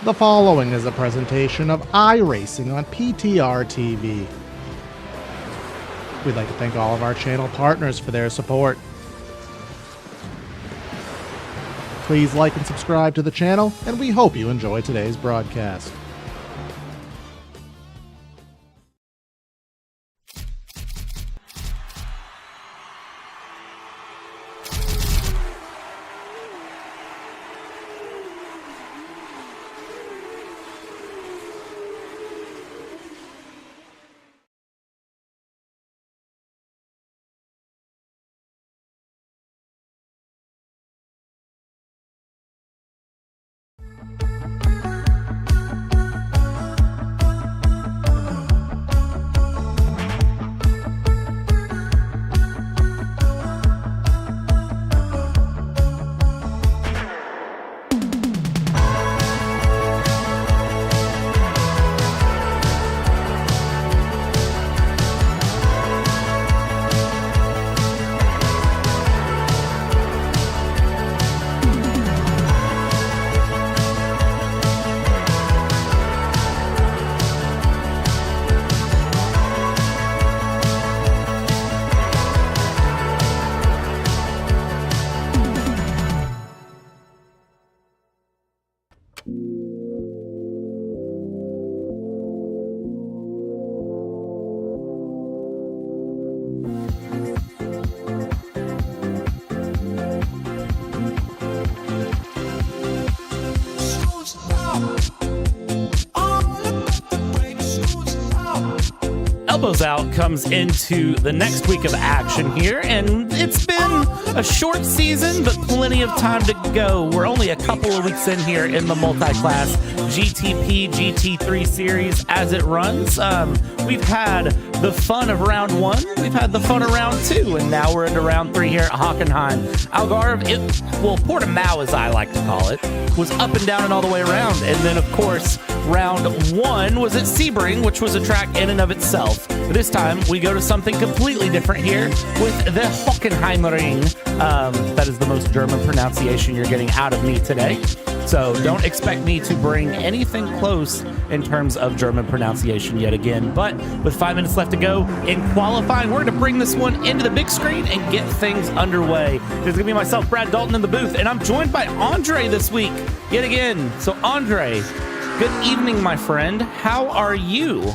The following is a presentation of iRacing on PTR TV. We'd like to thank all of our channel partners for their support. Please like and subscribe to the channel, and we hope you enjoy today's broadcast. Elbows Out comes into the next week of action here, and it's been a short season, but plenty of time to go. We're only a couple of weeks in here in the multi-class GTP GT3 series as it runs. We've had the fun of round one, we've had the fun of round two, and now we're into round three here at Hockenheim. Algarve, Portimao as I like to call it, was up and down and all the way around. And then, of course, round one was at Sebring, which was a track in and of itself. This time, we go to something completely different here with the Hockenheim-Ring. That is the most German pronunciation you're getting out of me today. So don't expect me to bring anything close in terms of German pronunciation yet again. But with 5 minutes left to go in qualifying, we're going to bring this one into the big screen and get things underway. There's going to be myself, Brad Dalton, in the booth, and I'm joined by Andre this week yet again. So Andre, good evening, my friend. How are you?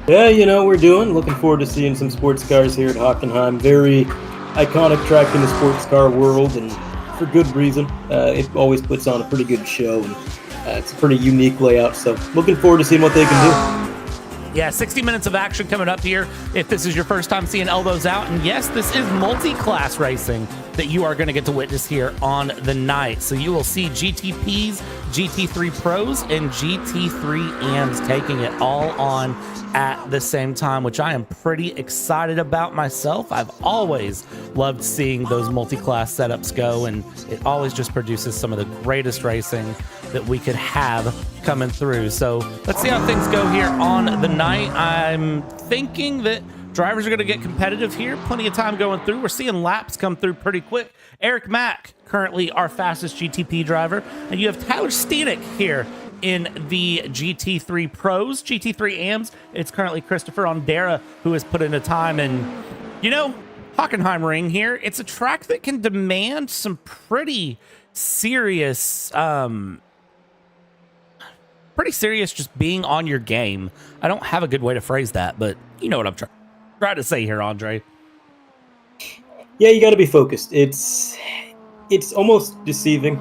Yeah, we're looking forward to seeing some sports cars here at Hockenheim. Very iconic track in the sports car world, and for good reason. It always puts on a pretty good show, and it's a pretty unique layout, so looking forward to seeing what they can do. Yeah, 60 minutes of action coming up here if this is your first time seeing Elbows Out. And yes, this is multi-class racing that you are going to get to witness here on the night. So you will see GTPs, GT3 Pros, and GT3 AMs taking it all on at the same time, which I am pretty excited about myself. I've always loved seeing those multi-class setups go, and it always just produces some of the greatest racing that we could have coming through. So let's see how things go here on the night. I'm thinking that drivers are going to get competitive here. Plenty of time going through. We're seeing laps come through pretty quick. Eric Mack, currently our fastest GTP driver, and you have Tyler Steenick here in the GT3 Pros, GT3 AMs. It's currently Christopher Ondera who has put in a time, and Hockenheim-Ring here, it's a track that can demand some pretty serious just being on your game. I don't have a good way to phrase that, but you know what I'm trying to say here, Andre. Yeah, you got to be focused. It's almost deceiving.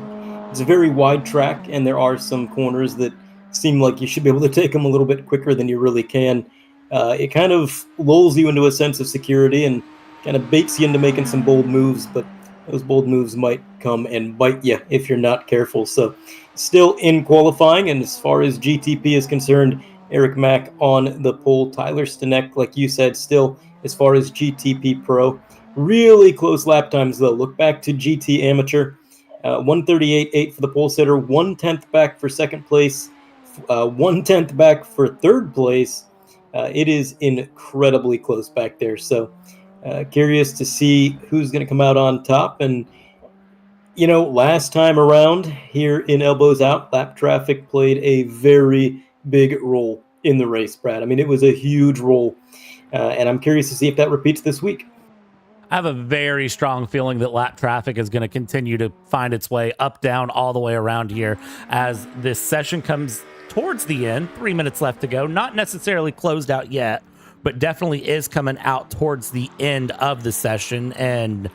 It's a very wide track, and there are some corners that seem like you should be able to take them a little bit quicker than you really can. It kind of lulls you into a sense of security and kind of baits you into making some bold moves, but those bold moves might come and bite you if you're not careful. So still in qualifying, and as far as GTP is concerned, Eric Mack on the pole. Tyler Steenick, like you said, still as far as GTP Pro. Really close lap times, though. Look back to GT Amateur. 138.8 for the pole sitter, 1/10 back for second place, 1/10 back for third place. It is incredibly close back there. So curious to see who's going to come out on top. And Last time around here in Elbows Out, lap traffic played a very big role in the race, Brad. I mean, it was a huge role, and I'm curious to see if that repeats this week. I have a very strong feeling that lap traffic is going to continue to find its way up, down, all the way around here as this session comes towards the end. 3 minutes left to go. Not necessarily closed out yet, but definitely is coming out towards the end of the session. And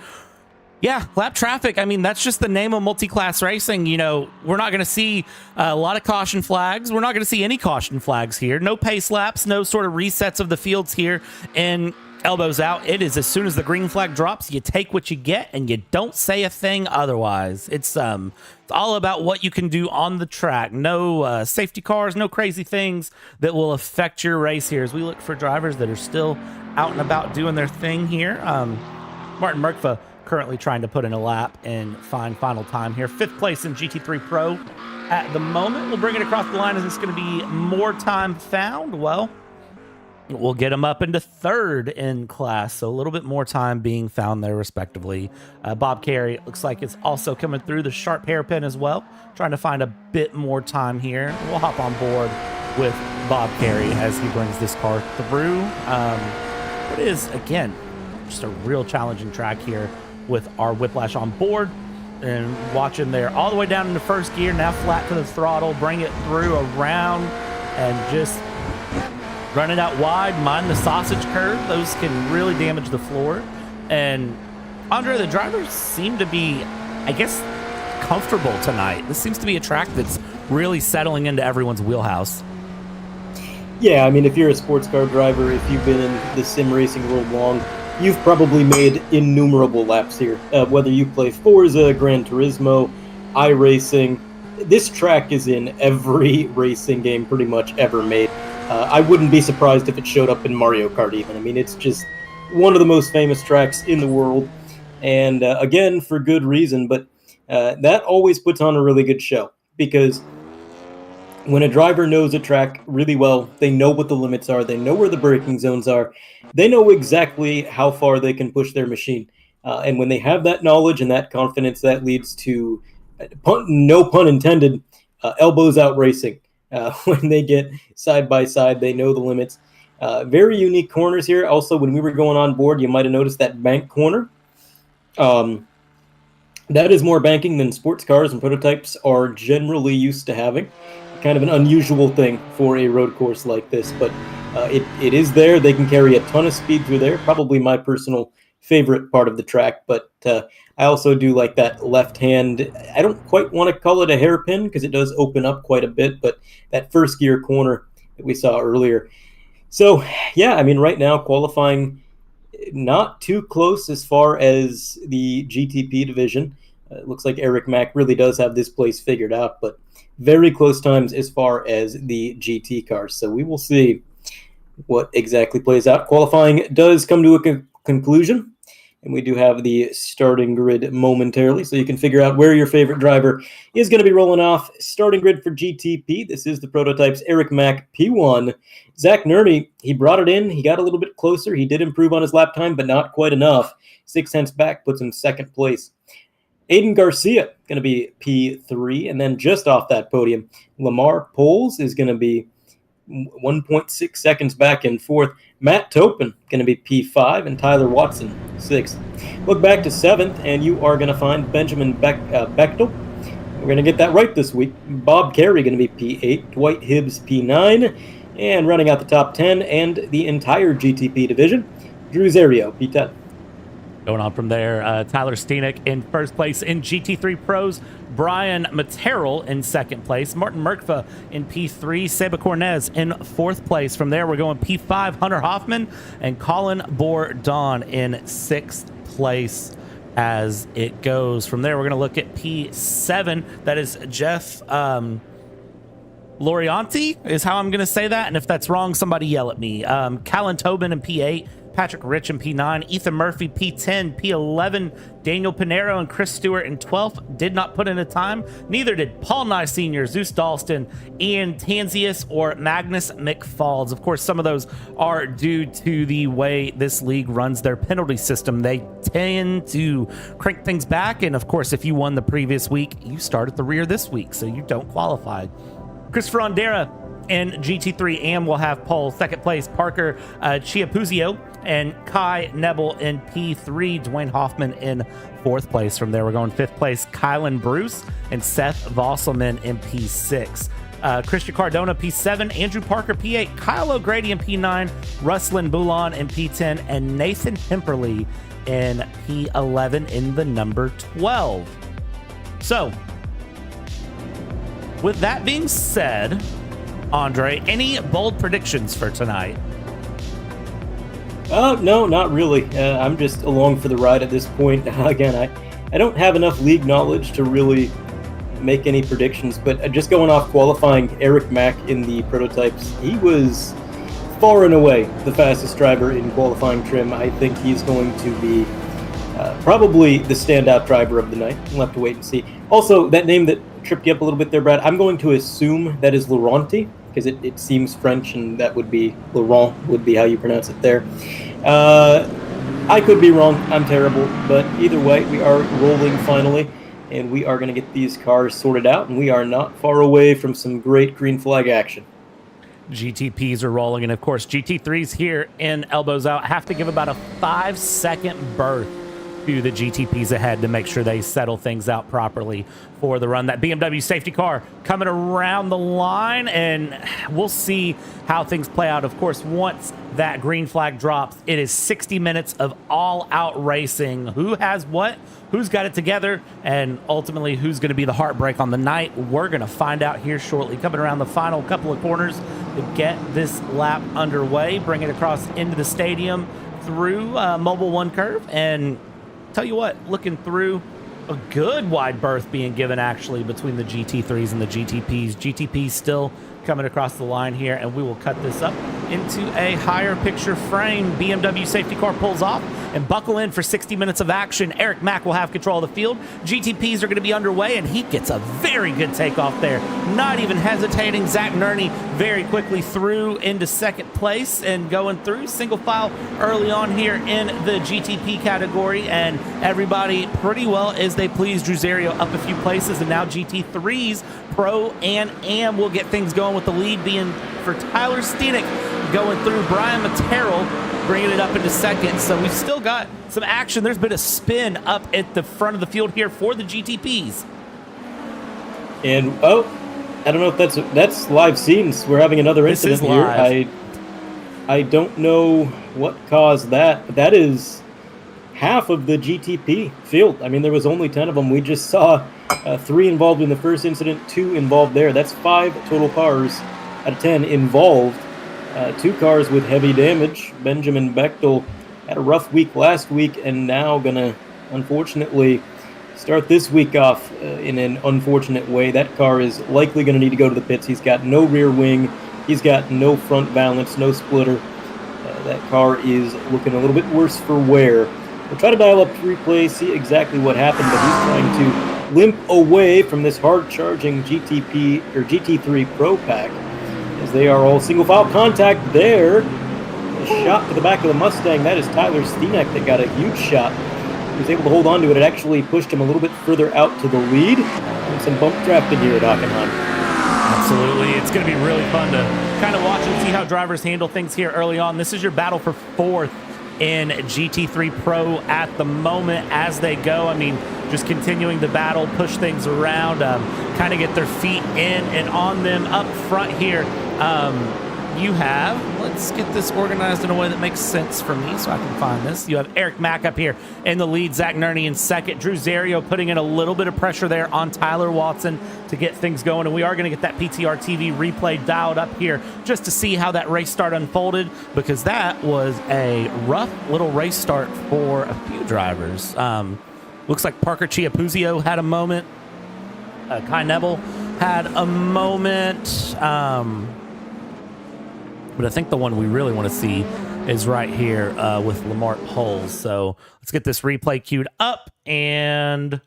yeah, lap traffic. I mean, that's just the name of multi-class racing. We're not going to see a lot of caution flags. We're not going to see any caution flags here. No pace laps, no sort of resets of the fields here in Elbows Out. It is as soon as the green flag drops, you take what you get and you don't say a thing otherwise. It's all about what you can do on the track. No safety cars, no crazy things that will affect your race here as we look for drivers that are still out and about doing their thing here. Martin Merkva currently trying to put in a lap and find final time here. 5th place in GT3 Pro at the moment. We'll bring it across the line. Is this going to be more time found? Well, we'll get them up into 3rd in class, so a little bit more time being found there respectively. Bob Carey looks like it's also coming through the sharp hairpin as well, trying to find a bit more time here. We'll hop on board with Bob Carey as he brings this car through. It is, again, just a real challenging track here with our Whiplash on board and watching there all the way down into 1st gear, now flat to the throttle, bring it through around and just run it out wide, mind the sausage curve. Those can really damage the floor. And Andre, the drivers seem to be, I guess, comfortable tonight. This seems to be a track that's really settling into everyone's wheelhouse. Yeah, I mean, if you're a sports car driver, if you've been in the sim racing world long, you've probably made innumerable laps here. Whether you play Forza, Gran Turismo, iRacing, this track is in every racing game pretty much ever made. I wouldn't be surprised if it showed up in Mario Kart even. I mean, it's just one of the most famous tracks in the world. And again, for good reason, but that always puts on a really good show. Because when a driver knows a track really well, they know what the limits are, they know where the braking zones are, they know exactly how far they can push their machine. And when they have that knowledge and that confidence, that leads to, no pun intended, elbows out racing. When they get side by side, they know the limits. Very unique corners here. Also, when we were going on board, you might have noticed that bank corner. That is more banking than sports cars and prototypes are generally used to having. Kind of an unusual thing for a road course like this, but it is there. They can carry a ton of speed through there. Probably my personal favorite part of the track, but I also do like that left hand. I don't quite want to call it a hairpin because it does open up quite a bit, but that 1st gear corner that we saw earlier. So, yeah, I mean, right now qualifying not too close as far as the GTP division. It looks like Eric Mack really does have this place figured out, but very close times as far as the GT cars. So we will see what exactly plays out. Qualifying does come to a conclusion, and we do have the starting grid momentarily, so you can figure out where your favorite driver is going to be rolling off. Starting grid for GTP. This is the prototypes. Eric Mack, P1. Zach Nerney, he brought it in. He got a little bit closer. He did improve on his lap time, but not quite enough. 6 tenths back puts him 2nd place. Aiden Garcia, going to be P3. And then just off that podium, Lamar Poles is going to be 1.6 seconds back in 4th. Matt Topin, going to be P5. And Tyler Watson, 6th. Look back to 7th, and you are going to find Benjamin Bechtel. We're going to get that right this week. Bob Carey, going to be P8. Dwight Hibbs, P9. And running out the top 10 and the entire GTP division, Drew Zerio, P10. Going on from there, Tyler Steenick in 1st place in GT3 Pros, Brian Materrell in 2nd place, Martin Merkva in P3, Seba Cornez in 4th place. From there, we're going P5, Hunter Hoffman, and Colin Bourdon in 6th place as it goes. From there, we're going to look at P7. That is Jeff Lorianti is how I'm going to say that. And if that's wrong, somebody yell at me. Callan Tobin in P8, Patrick Rich in P9, Ethan Murphy P10, P11, Daniel Pinero and Chris Stewart in 12th did not put in a time. Neither did Paul Nye Sr., Zeus Dalston, Ian Tanzius, or Magnus McFalls. Of course, some of those are due to the way this league runs their penalty system. They tend to crank things back, and of course, if you won the previous week, you start at the rear this week, so you don't qualify. Christopher Ondera in GT3 AM will have pole. Second place, Parker Chiapuzio and Kai Nebel in P3. Dwayne Hoffman in fourth place. From there, we're going fifth place, Kylan Bruce and Seth Vosselman in P6. Christian Cardona, P7, Andrew Parker, P8, Kyle O'Grady in P9, Ruslan Boulon in P10, and Nathan Hemperly in P11 in the number 12. So, with that being said, Andre, any bold predictions for tonight? No, not really. I'm just along for the ride at this point. Again, I don't have enough league knowledge to really make any predictions, but just going off qualifying, Eric Mack in the prototypes, he was far and away the fastest driver in qualifying trim. I think he's going to be probably the standout driver of the night. We'll have to wait and see. Also, that name that tripped you up a little bit there, Brad, I'm going to assume that is Laurenti, because it seems French, and that would be Laurent, would be how you pronounce it there. I could be wrong. I'm terrible. But either way, we are rolling finally, and we are going to get these cars sorted out, and we are not far away from some great green flag action. GTPs are rolling, and of course, GT3s here in Elbows Out have to give about a 5-second berth to the GTPs ahead to make sure they settle things out properly for the run. That BMW safety car coming around the line, and we'll see how things play out. Of course, once that green flag drops, it is 60 minutes of all-out racing. Who has what? Who's got it together? And ultimately, who's going to be the heartbreak on the night? We're going to find out here shortly. Coming around the final couple of corners to get this lap underway, bring it across into the stadium through Mobile One Curve, and tell you what, looking through, a good wide berth being given actually between the GT3s and the GTPs. GTPs still coming across the line here, and we will cut this up into a higher picture frame. BMW safety car pulls off and buckle in for 60 minutes of action. Eric Mack will have control of the field. GTPs are going to be underway, and he gets a very good takeoff there. Not even hesitating. Zach Nerney very quickly through into second place and going through single file early on here in the GTP category, and everybody pretty well as they please. Druzerio up a few places, and now GT3s Pro and Am will get things going, with the lead being for Tyler Steenick going through. Brian Matero bringing it up into second. So we've still got some action. There's been a spin up at the front of the field here for the GTPs. And, I don't know if that's live scenes. We're having another incident here. I don't know what caused that, but that is half of the GTP field. I mean, there was only 10 of them. We just saw 3 involved in the first incident, 2 involved there. That's 5 total cars out of 10 involved. 2 cars with heavy damage. Benjamin Bechtel had a rough week last week, and now gonna, unfortunately, start this week off in an unfortunate way. That car is likely going to need to go to the pits. He's got no rear wing. He's got no front balance, no splitter. That car is looking a little bit worse for wear. We'll try to dial up the replay, see exactly what happened, but he's trying to limp away from this hard-charging GTP or GT3 Pro Pack, as they are all single-file contact there. A shot to the back of the Mustang. That is Tyler Steenick that got a huge shot. He was able to hold on to it. It actually pushed him a little bit further out to the lead. And some bump drafting here at Hockenheim. Absolutely. It's going to be really fun to kind of watch and see how drivers handle things here early on. This is your battle for 4th in GT3 Pro at the moment as they go. I mean, just continuing the battle, push things around, kind of get their feet in and on them up front here. You have, let's get this organized in a way that makes sense for me so I can find this. You have Eric Mack up here in the lead, Zach Nerney in second, Druzerio putting in a little bit of pressure there on Tyler Watson to get things going. And we are going to get that PTR TV replay dialed up here just to see how that race start unfolded, because that was a rough little race start for a few drivers. Looks like Parker Chiapuzio had a moment. Kai Nebel had a moment. But I think the one we really want to see is right here with Lamar Poles. So let's get this replay queued up, and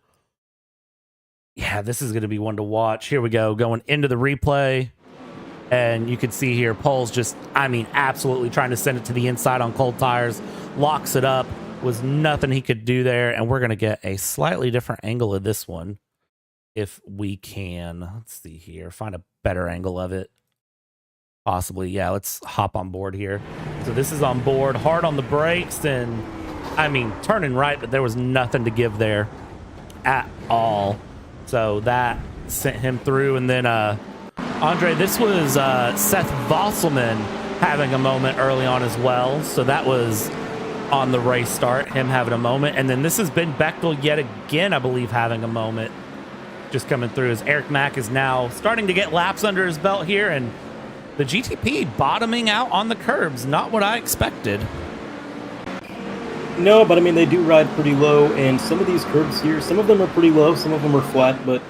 yeah, this is going to be one to watch. Here we go, going into the replay, and you can see here Poles just, I mean, absolutely trying to send it to the inside on cold tires, locks it up, was nothing he could do there, and we're going to get a slightly different angle of this one if we can. Let's see here, find a better angle of it. Possibly, yeah, let's hop on board here. So this is on board, hard on the brakes, and I mean, turning right, but there was nothing to give there at all. So that sent him through. And then, Andre, this was Seth Vosselman having a moment early on as well. So that was on the race start, him having a moment. And then this has been Bechtel yet again, I believe, having a moment just coming through as Eric Mack is now starting to get laps under his belt here, and the GTP bottoming out on the curbs. Not what I expected. No, but I mean, they do ride pretty low, and some of these curbs here, some of them are pretty low, some of them are flat, but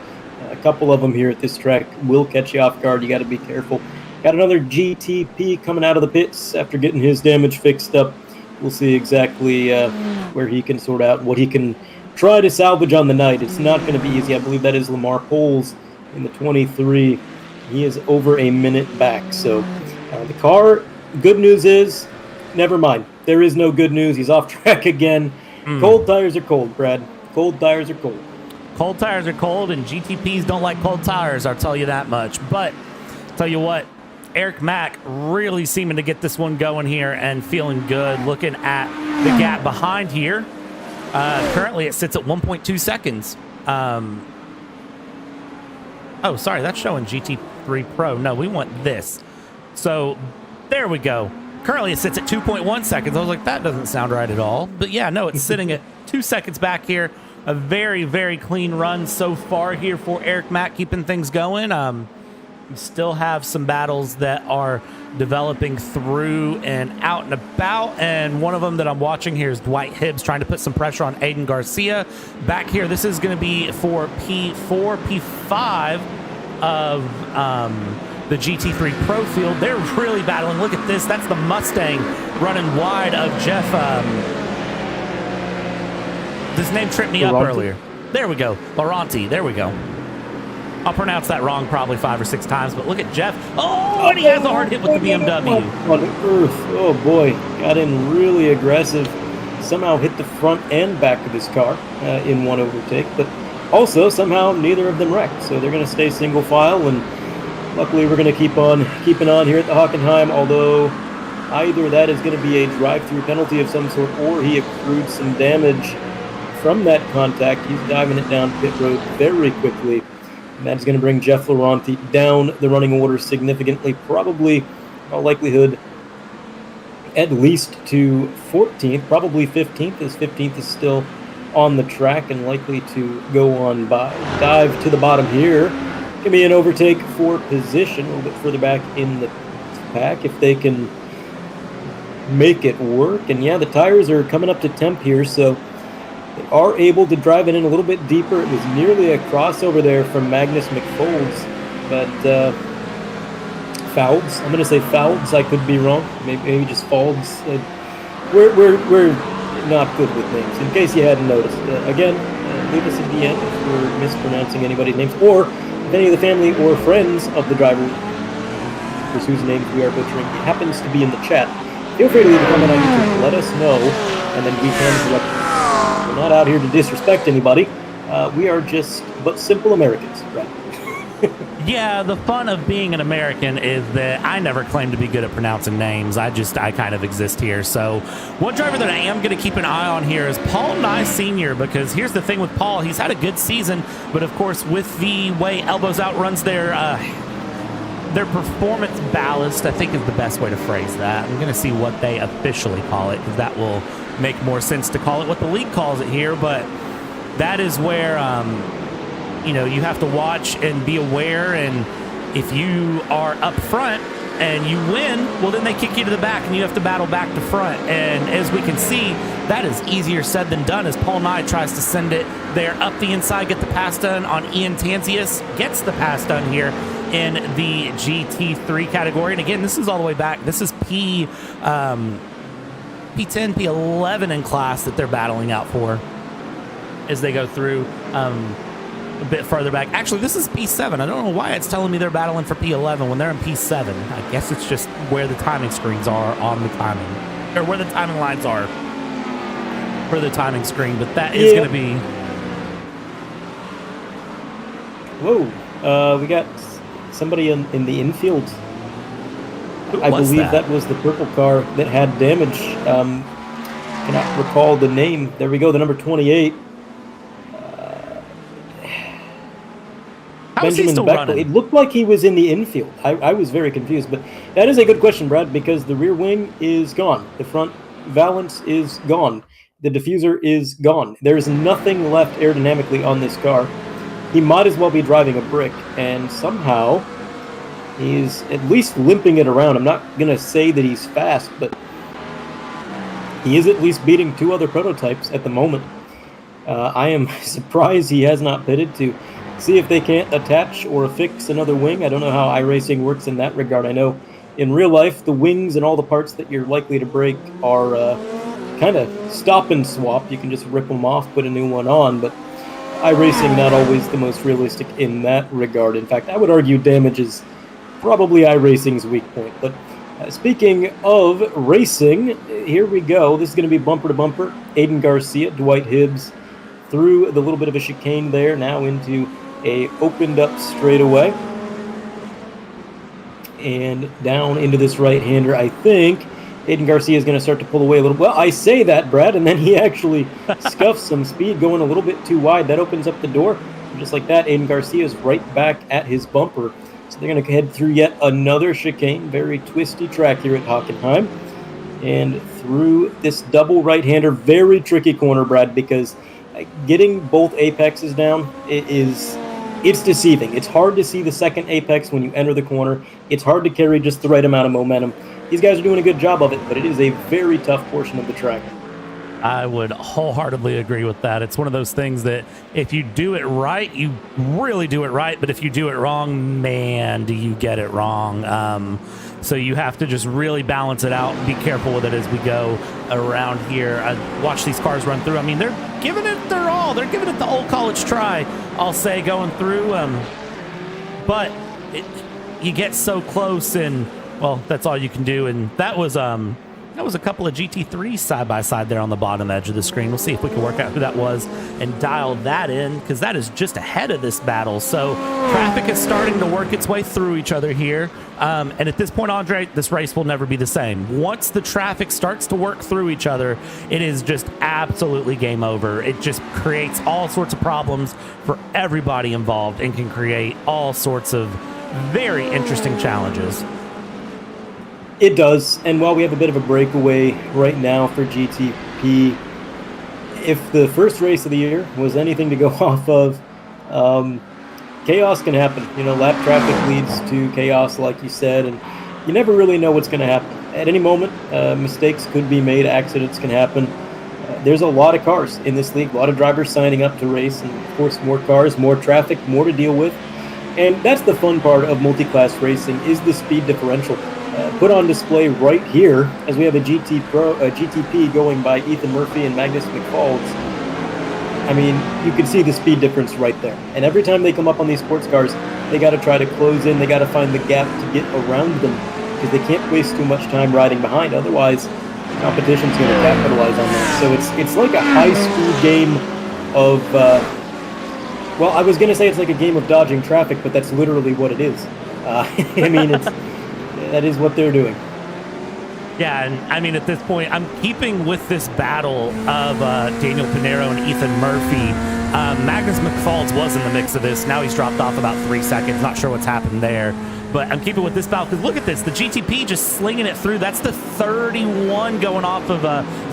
a couple of them here at this track will catch you off guard. You got to be careful. Got another GTP coming out of the pits after getting his damage fixed up. We'll see exactly where he can sort out what he can try to salvage on the night. It's not going to be easy. I believe that is Lamar Poles in the 23. He is over a minute back. So the car, good news is, never mind. There is no good news. He's off track again. Cold tires are cold, Brad. Cold tires are cold. Cold tires are cold, and GTPs don't like cold tires, I'll tell you that much. But tell you what, Eric Mack really seeming to get this one going here and feeling good. Looking at the gap behind here, currently it sits at 1.2 seconds. Oh, sorry, that's showing GT3 Pro. No, we want this. So there we go. Currently it sits at 2.1 seconds. I was like, that doesn't sound right at all. But yeah, no, it's sitting at 2 seconds back here. A very, very clean run so far here for Eric Mack, keeping things going. We still have some battles that are developing through and out and about, and one of them that I'm watching here is Dwight Hibbs trying to put some pressure on Aiden Garcia. Back here, this is going to be for P4, P5 of the GT3 Pro field. They're really battling. Look at this. That's the Mustang running wide of Jeff. His name tripped me up earlier. There we go. Laurenti. There we go. I'll pronounce that wrong probably 5 or 6 times, but look at Jeff. Oh, and he has a hard hit with the BMW. On earth. Oh, boy. Got in really aggressive. Somehow hit the front and back of his car in one overtake, but also somehow neither of them wrecked. So they're going to stay single file, and luckily we're going to keep on keeping on here at the Hockenheim, although either that is going to be a drive-through penalty of some sort, or he accrued some damage from that contact. He's diving it down pit road very quickly. And that's going to bring Jeff Laurenti down the running order significantly, probably, all likelihood, at least to 14th, probably 15th, as 15th is still on the track and likely to go on by. Dive to the bottom here. Going to be an overtake for position, a little bit further back in the pack if they can make it work. And yeah, the tires are coming up to temp here, so they are able to drive it in a little bit deeper. It was nearly a crossover there from Magnus McFolds, but Fouds. I'm going to say Fouds. I could be wrong. Maybe just Folds. We're not good with names. In case you hadn't noticed, again, leave us at the end if we're mispronouncing anybody's names, or if any of the family or friends of the driver whose names we are butchering happens to be in the chat. Feel free to leave a comment on YouTube. Let us know, and then we can correct it. We're not out here to disrespect anybody. We are just but simple Americans, right? Yeah, the fun of being an American is that I never claim to be good at pronouncing names. I kind of exist here. So one driver that I am going to keep an eye on here is Paul Nye Sr., because here's the thing with Paul. He's had a good season, but of course with the way Elbows Out runs their performance ballast, I think is the best way to phrase that. I'm going to see what they officially call it, because that will make more sense to call it what the league calls it here. But that is where you have to watch and be aware, and if you are up front and you win, well, then they kick you to the back and you have to battle back to front. And as we can see, that is easier said than done, as Paul Nye tries to send it there up the inside, get the pass done on Ian Tanzius, gets the pass done here in the GT3 category. And again, this is all the way back. This is P5 P10, P11 in class that they're battling out for as they go through a bit further back. Actually, this is P7. I don't know why it's telling me they're battling for P11 when they're in P7. I guess it's just where the timing screens are on the timing, or where the timing lines are for the timing screen. But that is going to be... Whoa, we got somebody in the infield. I believe that was the purple car that had damage. Cannot recall the name. There we go, the number 28. How is he still running? It looked like he was in the infield. I was very confused, but that is a good question, Brad, because the rear wing is gone. The front valance is gone. The diffuser is gone. There is nothing left aerodynamically on this car. He might as well be driving a brick, and somehow he's at least limping it around. I'm not going to say that he's fast, but he is at least beating 2 other prototypes at the moment. I am surprised he has not pitted to see if they can't attach or affix another wing. I don't know how iRacing works in that regard. I know in real life, the wings and all the parts that you're likely to break are kind of stop and swap. You can just rip them off, put a new one on, but iRacing not always the most realistic in that regard. In fact, I would argue damage is probably iRacing's weak point. But speaking of racing, here we go. This is going to be bumper to bumper. Aiden Garcia, Dwight Hibbs through the little bit of a chicane there, now into a opened up straightaway. And down into this right-hander, I think Aiden Garcia is going to start to pull away a little. Well, I say that, Brad, and then he actually scuffs some speed going a little bit too wide. That opens up the door. And just like that, Aiden Garcia is right back at his bumper. So they're going to head through yet another chicane. Very twisty track here at Hockenheim. And through this double right-hander, very tricky corner, Brad, because getting both apexes down it's deceiving. It's hard to see the second apex when you enter the corner. It's hard to carry just the right amount of momentum. These guys are doing a good job of it, but it is a very tough portion of the track. I would wholeheartedly agree with that. It's one of those things that if you do it right, you really do it right. But if you do it wrong, man, do you get it wrong. So you have to just really balance it out and be careful with it as we go around here. I watch these cars run through. I mean, they're giving it their all. They're giving it the old college try, I'll say, going through. But you get so close, and, well, that's all you can do. And that was a couple of GT3s side by side there on the bottom edge of the screen. We'll see if we can work out who that was and dial that in, because that is just ahead of this battle. So traffic is starting to work its way through each other here. And at this point, Andre, this race will never be the same. Once the traffic starts to work through each other, it is just absolutely game over. It just creates all sorts of problems for everybody involved and can create all sorts of very interesting challenges. It does, and while we have a bit of a breakaway right now for GTP, if the first race of the year was anything to go off of, chaos can happen. You know, lap traffic leads to chaos, like you said, and you never really know what's going to happen. At any moment, mistakes could be made, accidents can happen. There's a lot of cars in this league, a lot of drivers signing up to race, and of course more cars, more traffic, more to deal with. And that's the fun part of multi-class racing, is the speed differential. Put on display right here as we have a GTP going by Ethan Murphy and Magnus McFalds. I mean, you can see the speed difference right there. And every time they come up on these sports cars, they got to try to close in. They got to find the gap to get around them because they can't waste too much time riding behind. Otherwise, competition's going to capitalize on that. So it's like a high-speed game of, well, I was going to say it's like a game of dodging traffic, but that's literally what it is. I mean, that is what they're doing. Yeah, and I mean, at this point, I'm keeping with this battle of Daniel Pinero and Ethan Murphy. Magnus McFalds was in the mix of this. Now he's dropped off about 3 seconds. Not sure what's happened there. But I'm keeping with this battle because look at this. The GTP just slinging it through. That's the 31 going off of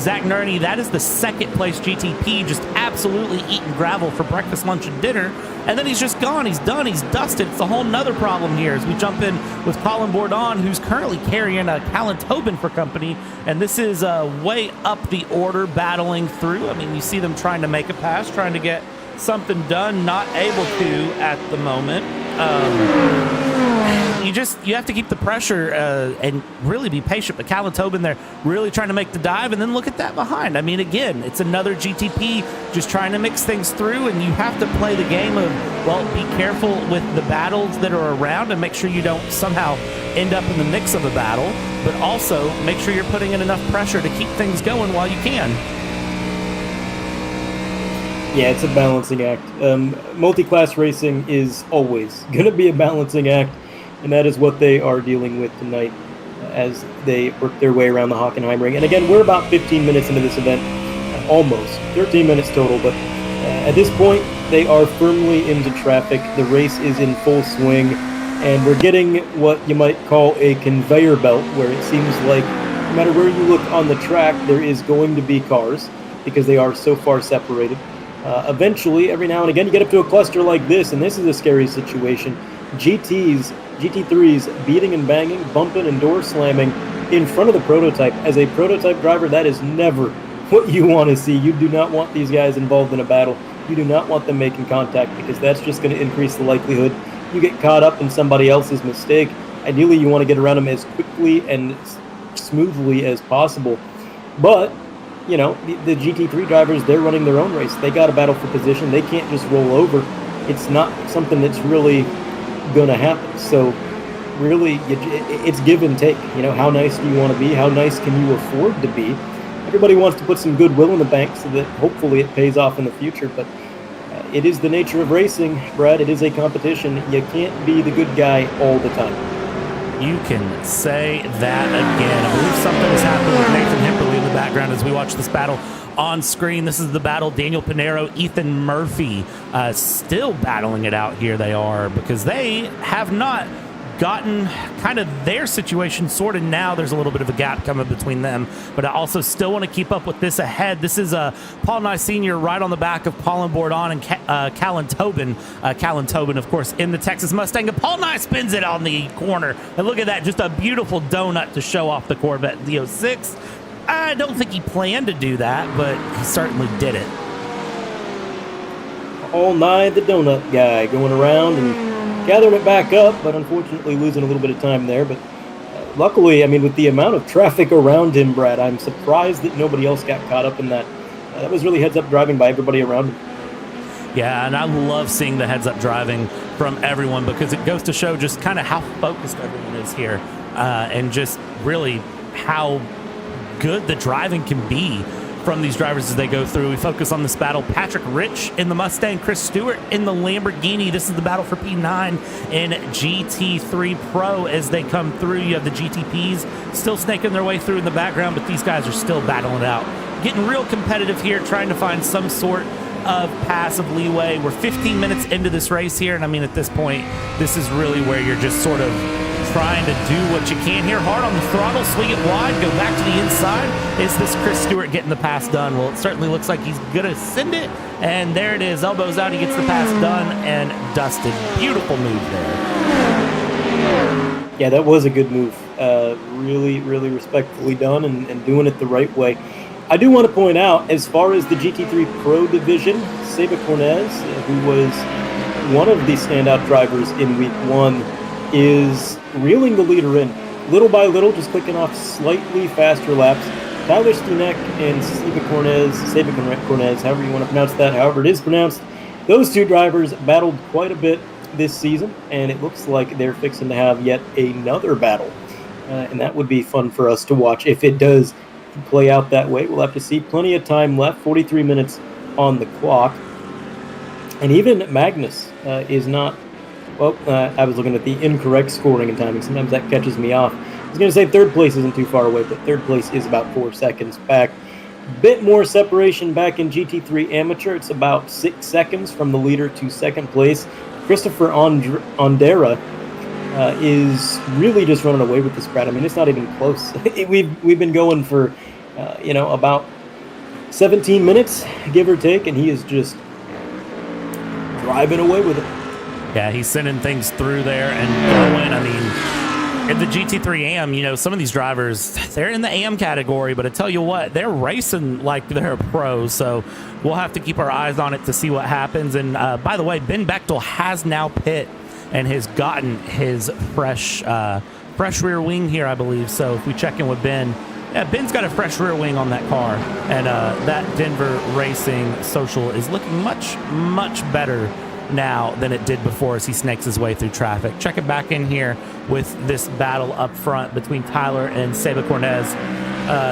Zach Nerney. That is the second place GTP, just absolutely eating gravel for breakfast, lunch, and dinner. And then he's just gone. He's done. He's dusted. It's a whole nother problem here as we jump in with Colin Bourdon, who's currently carrying Callan Tobin for company. And this is way up the order battling through. I mean, you see them trying to make a pass, trying to get something done, not able to at the moment. You have to keep the pressure and really be patient. But Callan Tobin there really trying to make the dive, and then look at that behind. I mean, again, it's another GTP just trying to mix things through, and you have to play the game of, well, be careful with the battles that are around and make sure you don't somehow end up in the mix of a battle, but also make sure you're putting in enough pressure to keep things going while you can. Yeah, it's a balancing act. Multi-class racing is always going to be a balancing act, and that is what they are dealing with tonight as they work their way around the Hockenheim-Ring. And again, we're about 15 minutes into this event, almost 13 minutes total, but at this point, they are firmly into traffic. The race is in full swing, and we're getting what you might call a conveyor belt, where it seems like no matter where you look on the track, there is going to be cars because they are so far separated. Eventually, every now and again, you get up to a cluster like this, and this is a scary situation. GT3s beating and banging, bumping and door slamming in front of the prototype. As a prototype driver, that is never what you want to see. You do not want these guys involved in a battle. You do not want them making contact, because that's just going to increase the likelihood you get caught up in somebody else's mistake. Ideally, you want to get around them as quickly and smoothly as possible. But you know, the GT3 drivers, they're running their own race. They got to battle for position. They can't just roll over. It's not something that's really going to happen. So really, it's give and take. You know, how nice do you want to be? How nice can you afford to be? Everybody wants to put some goodwill in the bank so that hopefully it pays off in the future. But it is the nature of racing, Brad. It is a competition. You can't be the good guy all the time. You can say that again. I believe something is happening with Nathan Hemperly in the background as we watch this battle on screen. This is the battle. Daniel Pinero, Ethan Murphy still battling it out here. They are, because they have not gotten kind of their situation sorted. Now there's a little bit of a gap coming between them, but I also still want to keep up with this ahead. This is Paul Nye Sr. right on the back of Colin Bourdon and Callan Tobin. Callan Tobin, of course, in the Texas Mustang, and Paul Nye spins it on the corner. And look at that, just a beautiful donut to show off the Corvette Z06. I don't think he planned to do that, but he certainly did it. All Nye the donut guy going around and gathering it back up, but unfortunately losing a little bit of time there. But luckily, I mean, with the amount of traffic around him, Brad, I'm surprised that nobody else got caught up in that. That was really heads-up driving by everybody around him. Yeah, and I love seeing the heads-up driving from everyone, because it goes to show just kind of how focused everyone is here, and just really how good the driving can be from these drivers as they go through. We focus on this battle. Patrick Rich in the Mustang, Chris Stewart in the Lamborghini. This is the battle for P9 in GT3 Pro as they come through. You have the GTPs still snaking their way through in the background, but these guys are still battling it out. Getting real competitive here, trying to find some sort of passive leeway. We're 15 minutes into this race here, and I mean, at this point, this is really where you're just sort of trying to do what you can here. Hard on the throttle, swing it wide, go back to the inside. Is this Chris Stewart getting the pass done? Well, it certainly looks like he's going to send it, and there it is. Elbows out, he gets the pass done and dusted. Beautiful move there. Yeah, that was a good move. Really, really respectfully done and doing it the right way. I do want to point out, as far as the GT3 Pro division, Seba Cornez, who was one of the standout drivers in Week 1, is reeling the leader in. Little by little, just clicking off slightly faster laps. Tyler Stunek and Seba Cornez, however you want to pronounce that, however it is pronounced, those two drivers battled quite a bit this season, and it looks like they're fixing to have yet another battle. And that would be fun for us to watch if it does play out that way. We'll have to see. Plenty of time left, 43 minutes on the clock. And even Magnus is not... Well, I was looking at the incorrect scoring and timing. Sometimes that catches me off. I was going to say third place isn't too far away, but third place is about 4 seconds back. Bit more separation back in GT3 Amateur. It's about 6 seconds from the leader to second place. Christopher Ondera is really just running away with this, Brad. I mean, it's not even close. We've been going for, about 17 minutes, give or take, and he is just driving away with it. Yeah, he's sending things through there and going. I mean, in the GT3 AM, some of these drivers, they're in the AM category, but I tell you what, they're racing like they're a pro, so we'll have to keep our eyes on it to see what happens. And by the way, Ben Bechtel has now pit and has gotten his fresh rear wing here, I believe. So if we check in with Ben, yeah, Ben's got a fresh rear wing on that car, and that Denver Racing social is looking much, much better now than it did before as he snakes his way through traffic. Check it back in here with this battle up front between Tyler and Seba Cornez.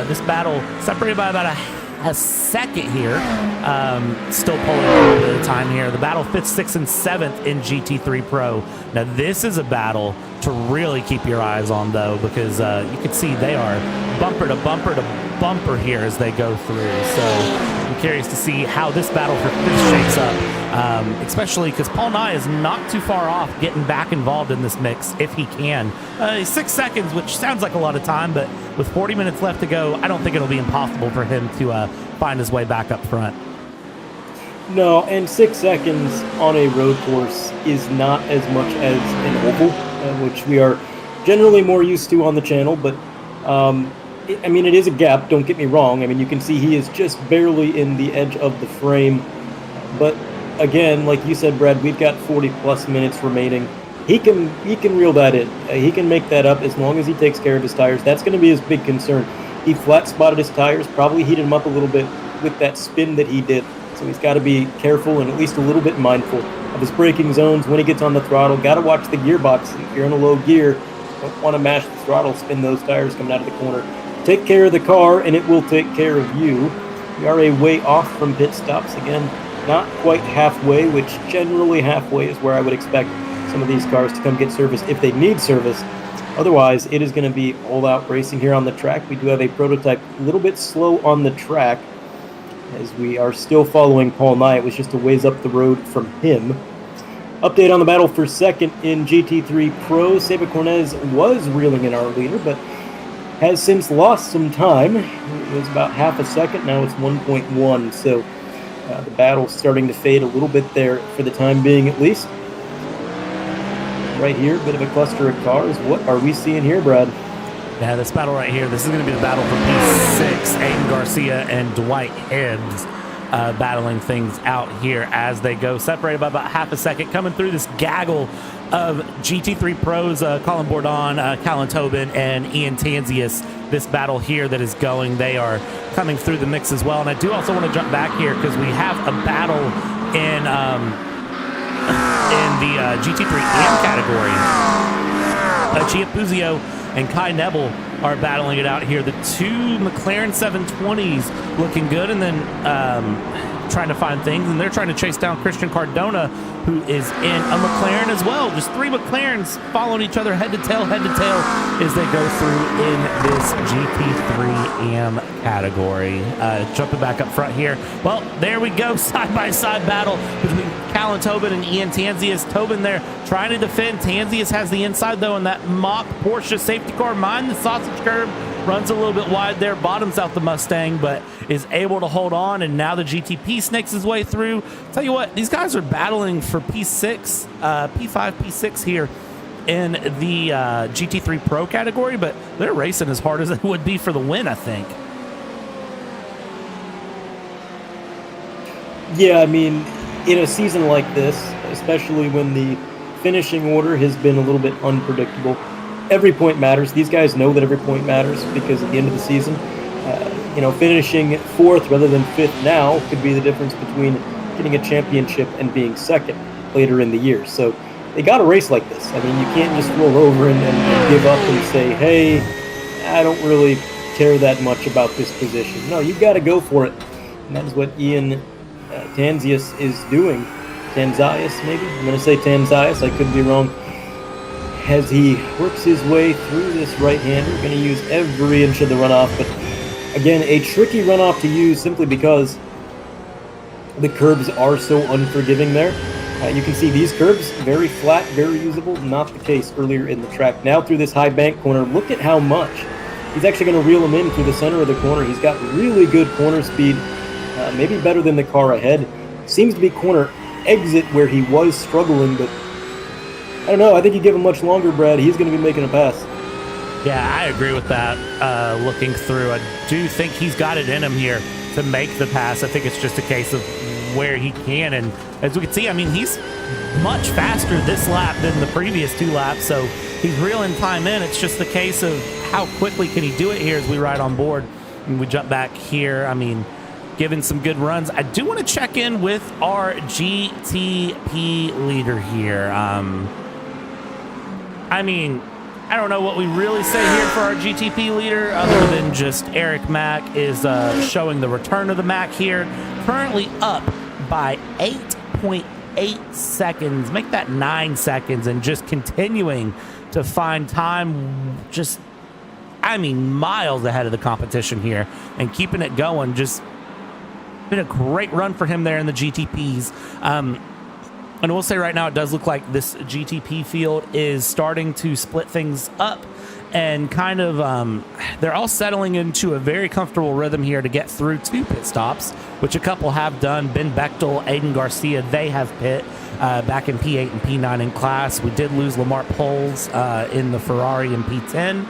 This battle separated by about a second here. Still pulling a little bit of time here. The battle 5th, 6th, and 7th in GT3 Pro. Now this is a battle to really keep your eyes on, though, because you can see they are bumper to bumper to bumper here as they go through. So I'm curious to see how this battle for 5th shapes up, especially because Paul Nye is not too far off getting back involved in this mix if he can. 6 seconds, which sounds like a lot of time, but with 40 minutes left to go, I don't think it'll be impossible for him to find his way back up front. No, and 6 seconds on a road course is not as much as an oval, which we are generally more used to on the channel, but I mean, it is a gap, don't get me wrong. I mean, you can see he is just barely in the edge of the frame, but again, like you said, Brad, we've got 40 plus minutes remaining. He can reel that in. He can make that up as long as he takes care of his tires. That's going to be his big concern. He flat spotted his tires, probably heated them up a little bit with that spin that he did. So he's got to be careful and at least a little bit mindful of his braking zones when he gets on the throttle. Got to watch the gearbox. If you're in a low gear, don't want to mash the throttle, spin those tires coming out of the corner. Take care of the car, and it will take care of you. We are a way off from pit stops. Again, not quite halfway, which generally halfway is where I would expect some of these cars to come get serviced if they need service. Otherwise, it is going to be all-out racing here on the track. We do have a prototype a little bit slow on the track as we are still following Paul Nye. It was just a ways up the road from him. Update on the battle for second in GT3 Pro. Seba Cornez was reeling in our leader, but has since lost some time. It was about half a second. Now it's 1.1. So the battle's starting to fade a little bit there for the time being, at least. Right here, a bit of a cluster of cars. What are we seeing here, Brad? Yeah, this battle right here, this is going to be the battle for P6. Aiden Garcia and Dwight Hibbs battling things out here as they go. Separated by about half a second. Coming through this gaggle of GT3 pros, Colin Bourdon, Callan Tobin, and Ian Tanzius. This battle here that is going, they are coming through the mix as well. And I do also want to jump back here because we have a battle in the GT3 AM category. Chia Puzio and Kai Nebel are battling it out here. The two McLaren 720s looking good, and then trying to find things, and they're trying to chase down Christian Cardona, who is in a McLaren as well. Just three McLarens following each other head to tail as they go through in this GT3 AM category. Jumping back up front here. Well, there we go. Side-by-side battle between Callan Tobin and Ian Tanzius. Tobin there trying to defend. Tanzius has the inside, though, in that mock Porsche safety car. Mind the sausage curb. Runs a little bit wide there, bottoms out the Mustang, but is able to hold on, and now the GTP snakes his way through. Tell you what, these guys are battling for P6, P5, P6 here in the GT3 Pro category, but they're racing as hard as it would be for the win, I think. Yeah, I mean, in a season like this, especially when the finishing order has been a little bit unpredictable, every point matters. These guys know that every point matters because at the end of the season, finishing fourth rather than fifth now could be the difference between getting a championship and being second later in the year. So they got to race like this. I mean, you can't just roll over and give up and say, hey, I don't really care that much about this position. No, you've got to go for it. And that is what Ian Tanzius is doing. Tanzius, maybe? I'm going to say Tanzius. I could be wrong. As he works his way through this right-hander, going to use every inch of the runoff, but again, a tricky runoff to use simply because the curbs are so unforgiving there. You can see these curbs, very flat, very usable, not the case earlier in the track. Now through this high bank corner, look at how much. He's actually going to reel him in through the center of the corner. He's got really good corner speed, maybe better than the car ahead. Seems to be corner exit where he was struggling, but I don't know. I think you give him much longer, Brad. He's going to be making a pass. Yeah, I agree with that. Looking through, I do think he's got it in him here to make the pass. I think it's just a case of where he can. And as we can see, I mean, he's much faster this lap than the previous 2 laps, so he's reeling time in. It's just the case of how quickly can he do it here as we ride on board. And we jump back here. I mean, given some good runs. I do want to check in with our GTP leader here. I mean, I don't know what we really say here for our GTP leader other than just Eric Mack is showing the return of the Mack here. Currently up by 8.8 seconds. Make that 9 seconds and just continuing to find time just, I mean, miles ahead of the competition here and keeping it going. Just been a great run for him there in the GTPs. And we'll say right now, it does look like this GTP field is starting to split things up and kind of, they're all settling into a very comfortable rhythm here to get through 2 pit stops, which a couple have done. Ben Bechtel, Aiden Garcia, they have pit back in P8 and P9 in class. We did lose Lamar Poles in the Ferrari in P10.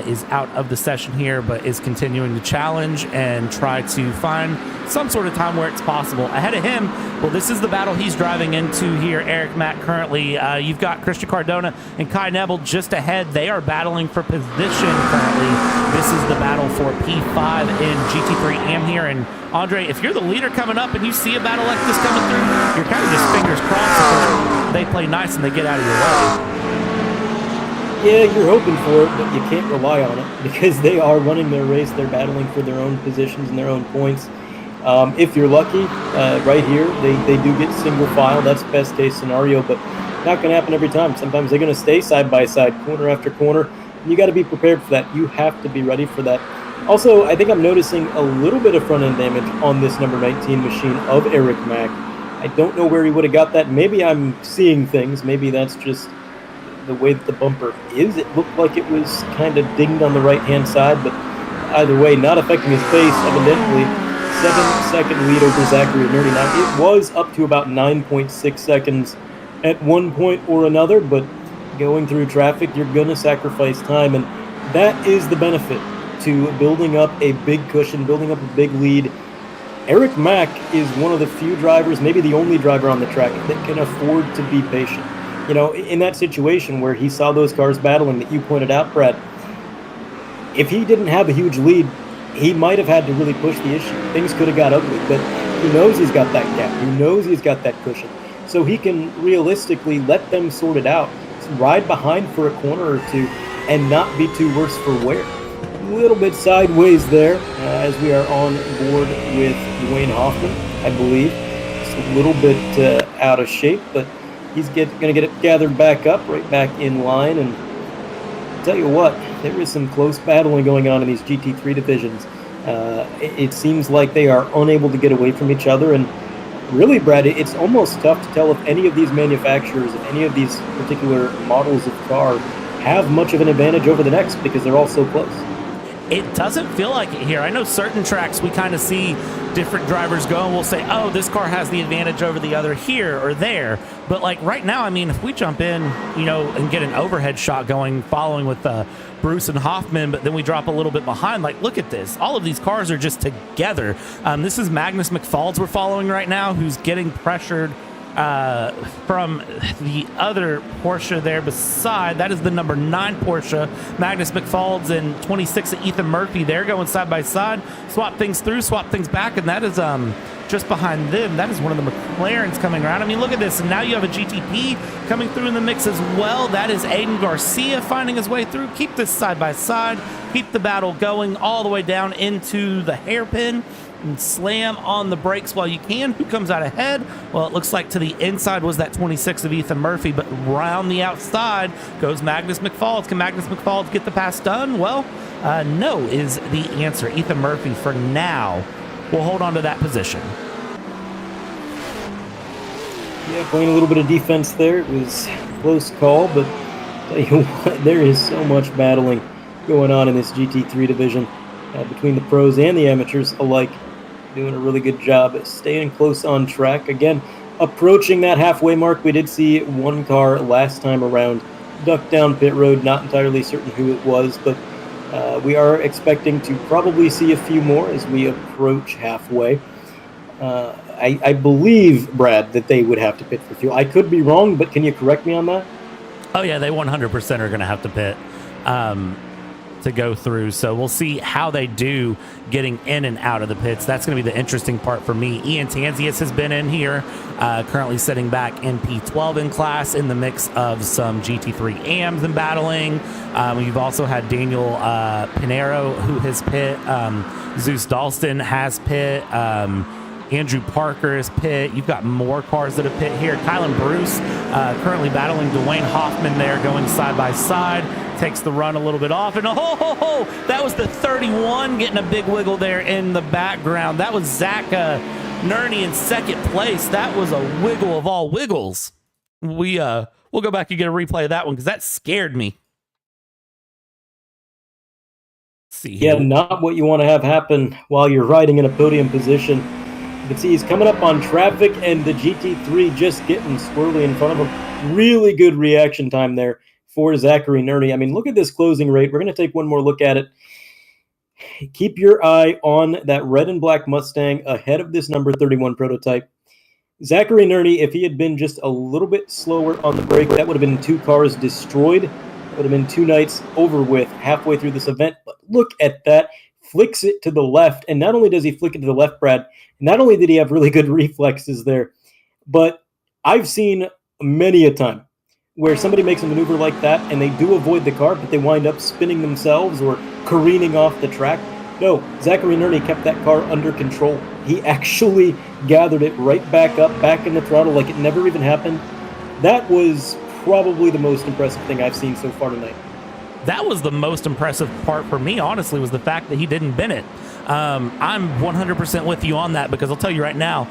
Is out of the session here, but is continuing to challenge and try to find some sort of time where it's possible. Ahead of him, well, this is the battle he's driving into here, Eric Mack currently. You've got Christian Cardona and Kai Nebel just ahead. They are battling for position currently. This is the battle for P5 in GT3 AM here. And Andre, if you're the leader coming up and you see a battle like this coming through, you're kind of just fingers crossed that they play nice and they get out of your way. Yeah, you're hoping for it, but you can't rely on it because they are running their race. They're battling for their own positions and their own points. If you're lucky, right here, they do get single file. That's best case scenario, but not going to happen every time. Sometimes they're going to stay side by side, corner after corner. And you got to be prepared for that. You have to be ready for that. Also, I think I'm noticing a little bit of front end damage on this number 19 machine of Eric Mack. I don't know where he would have got that. Maybe I'm seeing things. Maybe that's just the way that the bumper is. It looked like it was kind of dinged on the right-hand side, but either way, not affecting his pace, evidently. 7-second lead over Zachary Nerdy. Now, it was up to about 9.6 seconds at one point or another, but going through traffic, you're going to sacrifice time, and that is the benefit to building up a big cushion, building up a big lead. Eric Mack is one of the few drivers, maybe the only driver on the track, that can afford to be patient. You know, in that situation where he saw those cars battling that you pointed out, Brad, if he didn't have a huge lead, he might have had to really push the issue. Things could have got ugly, but he knows he's got that gap. He knows he's got that cushion. So he can realistically let them sort it out, ride behind for a corner or two, and not be too worse for wear. A little bit sideways there as we are on board with Dwayne Hoffman, I believe. Just a little bit out of shape, but he's going to get it gathered back up, right back in line. And I'll tell you what, there is some close battling going on in these GT3 divisions. It seems like they are unable to get away from each other. And really, Brad, it's almost tough to tell if any of these manufacturers, if any of these particular models of car have much of an advantage over the next because they're all so close. It doesn't feel like it here. I know certain tracks we kind of see different drivers go and we'll say, oh, this car has the advantage over the other here or there. But like right now, I mean, if we jump in, you know, and get an overhead shot going, following with Bruce and Hoffman, but then we drop a little bit behind, like, look at this. All of these cars are just together. This is Magnus McFalds we're following right now, who's getting pressured from the other Porsche there beside. That is the number 9 Porsche, Magnus McFalds, and 26 Ethan Murphy. They're going side by side, swap things through, swap things back, and that is just behind them. That is one of the McLarens coming around. I mean, look at this. And now you have a GTP coming through in the mix as well. That is Aiden Garcia finding his way through. Keep this side by side. Keep the battle going all the way down into the hairpin. And slam on the brakes while you can. Who comes out ahead? Well, it looks like to the inside was that 26 of Ethan Murphy, but round the outside goes Magnus McFalds. Can Magnus McFalds get the pass done? Well, no is the answer. Ethan Murphy, for now, will hold on to that position. Yeah, playing a little bit of defense there. It was a close call, but tell you what, there is so much battling going on in this GT3 division between the pros and the amateurs alike. Doing a really good job at staying close on track. Again, approaching that halfway mark. We did see one car last time around duck down pit road. Not entirely certain who it was, but we are expecting to probably see a few more as we approach halfway. I believe, Brad, that they would have to pit for fuel. I could be wrong, but can you correct me on that? Oh, yeah, they 100% are going to have to pit to go through. So we'll see how they do getting in and out of the pits. That's going to be the interesting part for me. Ian Tanzius has been in here, currently sitting back in P12 in class in the mix of some GT3 AMs and battling. You've also had Daniel Pinero, who has pit. Zeus Dalston has pit. Andrew Parker is pit. You've got more cars that have pit here. Kylan Bruce currently battling Dwayne Hoffman there, going side by side. Takes the run a little bit off, and that was the 31 getting a big wiggle there in the background. That was Zach Nerney in second place. That was a wiggle of all wiggles. We'll go back and get a replay of that one because that scared me. Let's see here. Yeah, not what you want to have happen while you're riding in a podium position. You can see he's coming up on traffic, and the GT3 just getting squirrely in front of him. Really good reaction time there for Zachary Nerney. I mean, look at this closing rate. We're going to take one more look at it. Keep your eye on that red and black Mustang ahead of this number 31 prototype. Zachary Nerney, if he had been just a little bit slower on the brake, that would have been 2 cars destroyed. That would have been 2 nights over with halfway through this event. But look at that. Flicks it to the left. And not only does he flick it to the left, Brad, not only did he have really good reflexes there, but I've seen many a time where somebody makes a maneuver like that and they do avoid the car, but they wind up spinning themselves or careening off the track. No, Zachary Nerney kept that car under control. He actually gathered it right back up, back in the throttle like it never even happened. That was probably the most impressive thing I've seen so far tonight. That was the most impressive part for me, honestly, was the fact that he didn't bin it. I'm 100% with you on that because I'll tell you right now,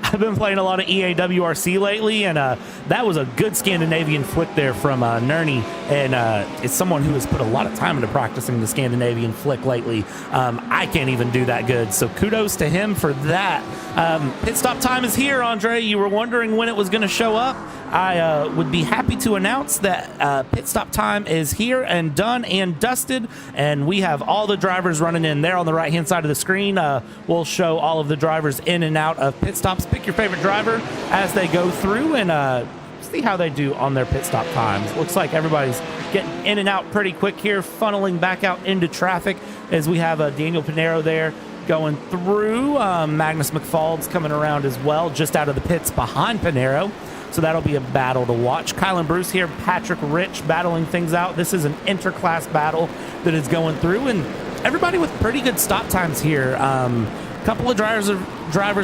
I've been playing a lot of EAWRC lately, and that was a good Scandinavian flick there from Nerney, and it's someone who has put a lot of time into practicing the Scandinavian flick lately. I can't even do that good, so kudos to him for that. Pit stop time is here, Andre. You were wondering when it was going to show up. I would be happy to announce that pit stop time is here and done and dusted, and we have all the drivers running in there on the right-hand side of the screen. We'll show all of the drivers in and out of pit stops. Pick your favorite driver as they go through and see how they do on their pit stop times. Looks like everybody's getting in and out pretty quick here, funneling back out into traffic as we have Daniel Pinero there going through. Magnus McFald's coming around as well, just out of the pits behind Pinero. So that'll be a battle to watch. Kylan Bruce here, Patrick Rich battling things out. This is an interclass battle that is going through, and everybody with pretty good stop times here. A couple of drivers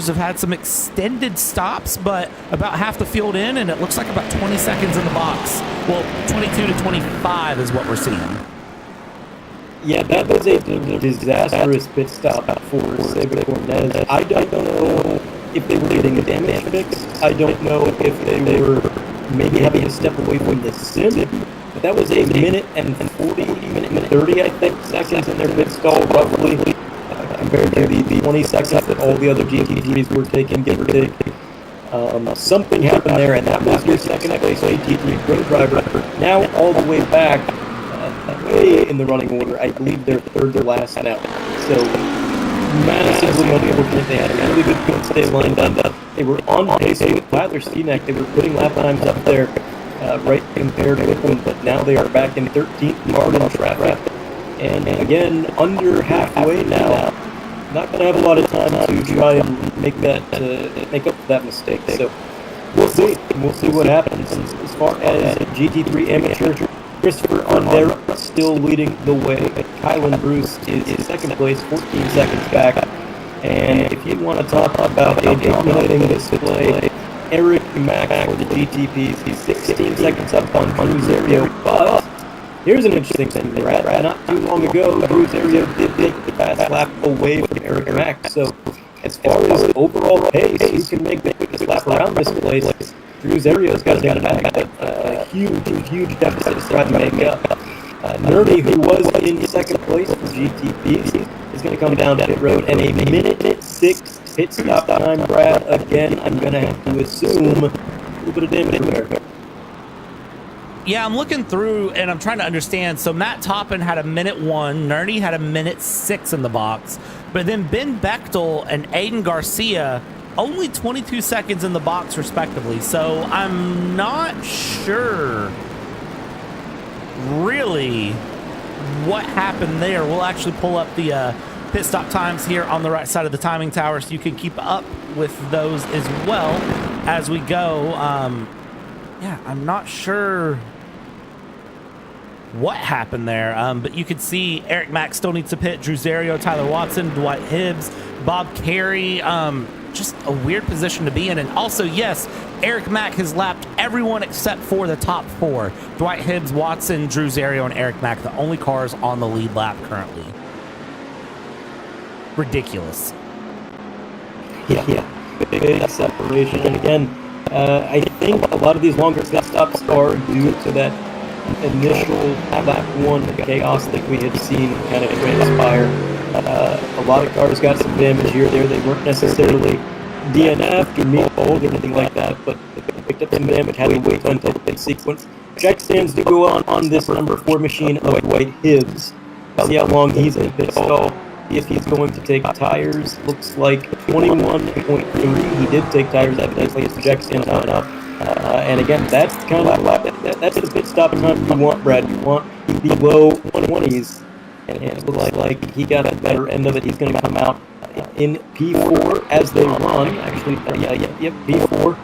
have had some extended stops, but about half the field in, and it looks like about 20 seconds in the box. Well, 22 to 25 is what we're seeing. Yeah, that was a disastrous pit stop for Sega Cornez. I don't know if they were getting a damage fix. I don't know if they were maybe having to step away from the sim. But that was a minute and 40, minute 30, I think, seconds in their pit stall, roughly, compared to the 20 seconds that all the other GT3s were taking, give or take. Something happened there, and that was your second place GT3 Pro driver. Now all the way back, way in the running order. I believe they're third to last now. So massively unfortunate. They had a really good field stay lined up. They were on pace with Tyler Steenack. They were putting lap times up there right compared with them, but now they are back in 13th yard on traffic. And again, under halfway now. Not going to have a lot of time to try and make up for that mistake. So we'll see. We'll see what happens. As far as GT3 amateur, Christopher Ondera still leading the way. Kylan Bruce is second place, 14 seconds back. And if you want to talk about a dominating display, Eric Mack for the GTPs, he's 16 seconds up on Cruz Ario. But here's an interesting thing, Brad. Not too long ago, Cruz Ario did take the fast lap away from Eric Mack. So as far as overall pace, who can make the quickest lap around this place? Cruz Ario's got it back, but a huge deficit to try to make up. Nerney, who was in second place for GTPs, is going to come down pit road, and a minute 6 pit stop time, Brad. Again, I'm going to have to assume a little bit of damage there. Yeah, I'm looking through and I'm trying to understand. So Matt Toppin had a minute 1, Nerdy had a minute 6 in the box, but then Ben Bechtel and Aiden Garcia only 22 seconds in the box respectively. So I'm not sure really what happened there. We'll actually pull up the pit stop times here on the right side of the timing tower so you can keep up with those as well as we go. Yeah, I'm not sure what happened there, but you can see Eric Mack still needs to pit, Drew Zerio, Tyler Watson, Dwight Hibbs, Bob Carey. Just a weird position to be in. And also, yes, Eric Mack has lapped everyone except for the top 4. Dwight Hibbs, Watson, Drew Zerio, and Eric Mack, the only cars on the lead lap currently. Ridiculous. Yeah. Big separation. And again, I think a lot of these longer pit stops are due to that initial lap 1 chaos that we had seen kind of transpire. A lot of cars got some damage here or there. They weren't necessarily DNF'd or meatballed or anything like that, but they picked up some damage, had to wait until the pit sequence. Jack stands to go on this number 4 machine of Dwight Hibbs. See how long he's in pit stall. If he's going to take tires, looks like 21.3. He did take tires at that place. Jack stands on up. And again, that's kind of that's the pit stop time you want, Brad. You want the low 20s. And it looks like he got a better end of it. He's going to come out in P4 as they run. Actually, P4.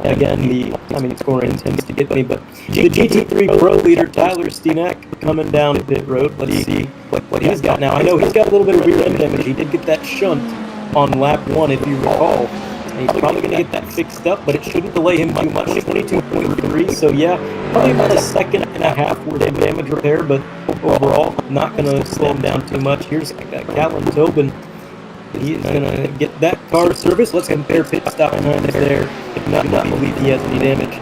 Again, the timing scoring tends to get me, but the GT3 Pro leader Tyler Steenack coming down pit road. Let's see what he's got now. I know he's got a little bit of rear end damage. He did get that shunt on lap 1, if you recall. And he's probably going to get that fixed up, but it shouldn't delay him too much. 22.3, so yeah, probably about a second and a half worth of damage repair, but overall, not going to slow him down too much. Here's Callum Tobin. He is going to get that car serviced. Let's compare pit stop times there. If not believe he has any damage.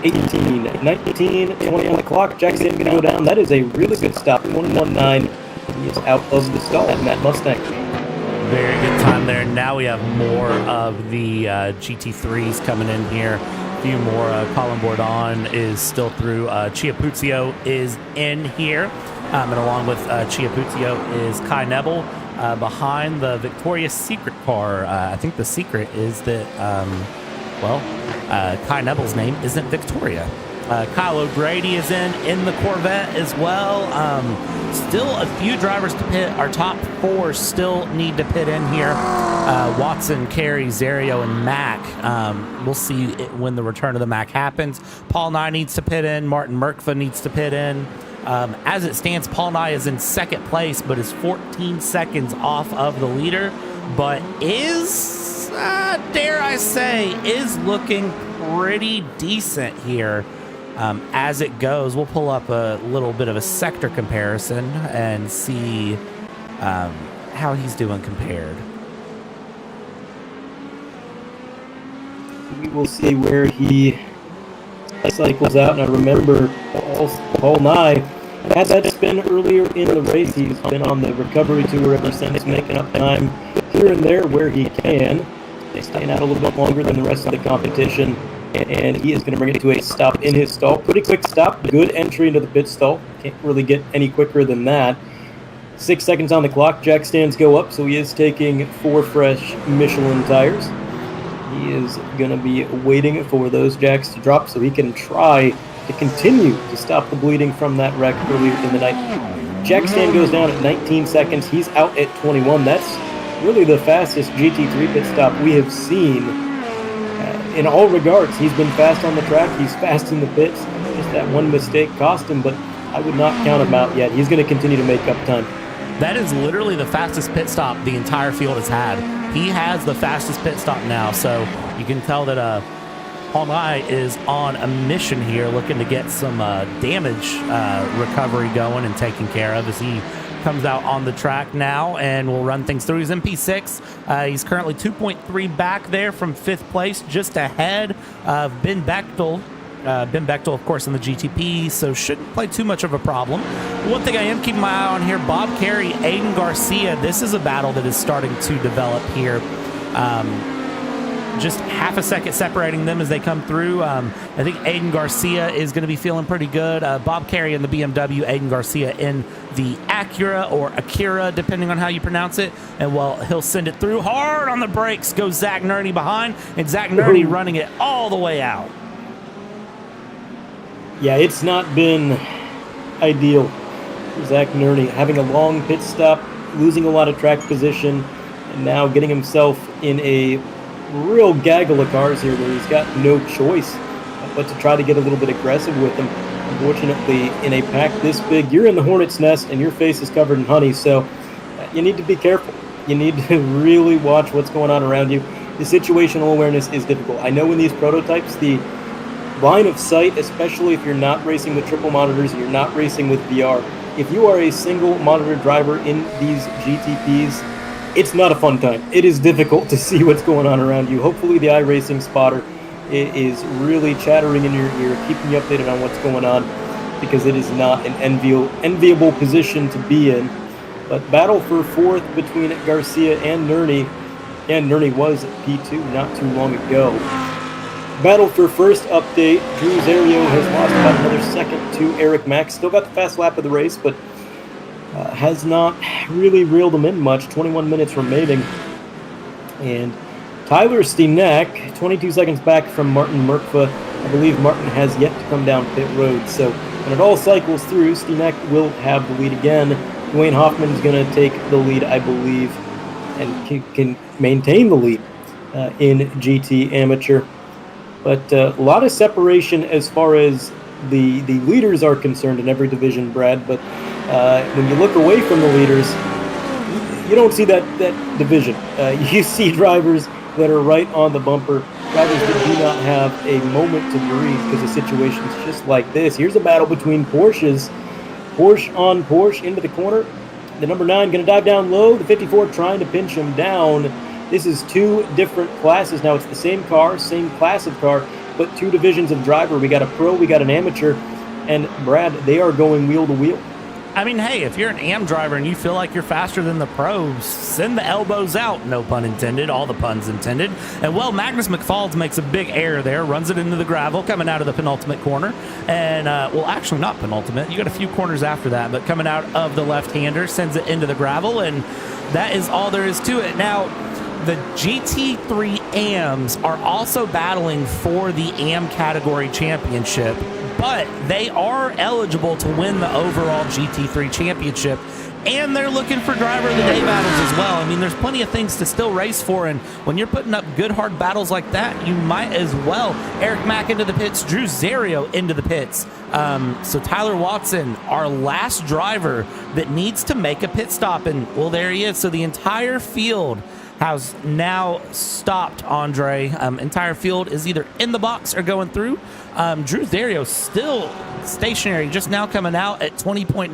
18, 19, 20 on the clock. Jackson going to go down. That is a really good stop. 119. He is out of the stall in that Mustang. Very good time there. Now we have more of the GT3s coming in here. A few more. Colin Bourdon is still through. Chiapuzio is in here. And along with Chiapuzio is Kai Nebel behind the Victoria's Secret car. I think the secret is that, Kai Nebel's name isn't Victoria. Kyle O'Grady is in the Corvette as well. Still a few drivers to pit. Our top 4 still need to pit in here. Watson, Carey, Zerio, and Mack. We'll see when the return of the Mack happens. Paul Nye needs to pit in. Martin Merkva needs to pit in. As it stands, Paul Nye is in second place, but is 14 seconds off of the leader, but is, dare I say, is looking pretty decent here. As it goes, we'll pull up a little bit of a sector comparison and see how he's doing compared. We will see where he cycles out. And I remember Paul Nye had that spin earlier in the race. He's been on the recovery tour ever since, making up time here and there where he can. He's staying out a little bit longer than the rest of the competition. And he is going to bring it to a stop in his stall. Pretty quick stop. Good entry into the pit stall. Can't really get any quicker than that. 6 seconds on the clock. Jack stands go up, so he is taking 4 fresh Michelin tires. He is going to be waiting for those jacks to drop so he can try to continue to stop the bleeding from that wreck earlier in the night. Jack stand goes down at 19 seconds. He's out at 21. That's really the fastest GT3 pit stop we have seen. In all regards, he's been fast on the track. He's fast in the pits. Just that one mistake cost him, but I would not count him out yet. He's going to continue to make up time. That is literally the fastest pit stop the entire field has had. He has the fastest pit stop now, so you can tell that Paul Nye is on a mission here, looking to get some damage recovery going and taken care of as he comes out on the track now, and we'll run things through. He's in P6. He's currently 2.3 back there from 5th place, just ahead of Ben Bechtel. Ben Bechtel, of course, in the GTP, so shouldn't play too much of a problem. One thing I am keeping my eye on here, Bob Carey, Aiden Garcia. This is a battle that is starting to develop here. just half a second separating them as they come through. I think Aiden Garcia is going to be feeling pretty good. Bob Carey in the BMW, Aiden Garcia in the Acura or Akira, depending on how you pronounce it. And well, he'll send it through hard on the brakes. Goes Zach Nerney behind, and Zach Nerney running it all the way out. Yeah, it's not been ideal for Zach Nerney, having a long pit stop, losing a lot of track position, and now getting himself in a real gaggle of cars here where he's got no choice but to try to get a little bit aggressive with them. Unfortunately, in a pack this big, you're in the hornet's nest and your face is covered in honey, so you need to be careful. You need to really watch what's going on around you. The situational awareness is difficult. I know in these prototypes, the line of sight, especially if you're not racing with triple monitors and you're not racing with VR, if you are a single monitor driver in these GTPs, it's not a fun time. It is difficult to see what's going on around you. Hopefully the iRacing spotter is really chattering in your ear, keeping you updated on what's going on, because it is not an enviable position to be in. But battle for fourth between Garcia and Nerney. And Nerney was at P2 not too long ago. Battle for first update. Drew Zario has lost about another second to Eric Mack. Still got the fast lap of the race, but has not really reeled him in much. 21 minutes remaining. And Tyler Steenack, 22 seconds back from Martin Merkva. I believe Martin has yet to come down pit road. So when it all cycles through, Steenack will have the lead again. Dwayne Hoffman's going to take the lead, I believe, and can maintain the lead in GT Amateur. But a lot of separation as far as the leaders are concerned in every division, Brad. But when you look away from the leaders, you don't see that division. You see drivers that are right on the bumper, drivers that do not have a moment to breathe because the situation's just like this. Here's a battle between Porsches. Porsche on Porsche into the corner. The number 9 going to dive down low. The 54 trying to pinch him down. This is two different classes. Now it's the same car, same class of car, but two divisions of driver. We got a pro, we got an amateur, and Brad, they are going wheel to wheel. I mean, hey, if you're an AM driver and you feel like you're faster than the pros, send the elbows out. No pun intended, all the puns intended. And, well, Magnus McFalds makes a big error there, runs it into the gravel, coming out of the penultimate corner. And, well, actually not penultimate. You got a few corners after that, but coming out of the left-hander, sends it into the gravel, and that is all there is to it. Now, the GT3 AMs are also battling for the AM category championship, but they are eligible to win the overall GT3 championship, and they're looking for driver of the day battles as well. I mean, there's plenty of things to still race for, and when you're putting up good, hard battles like that, you might as well. Eric Mack into the pits, Drew Zario into the pits. So Tyler Watson, our last driver that needs to make a pit stop, and, well, there he is. So the entire field has now stopped, Andre. Entire field is either in the box or going through. Drew Zario still stationary, just now coming out at 20.9.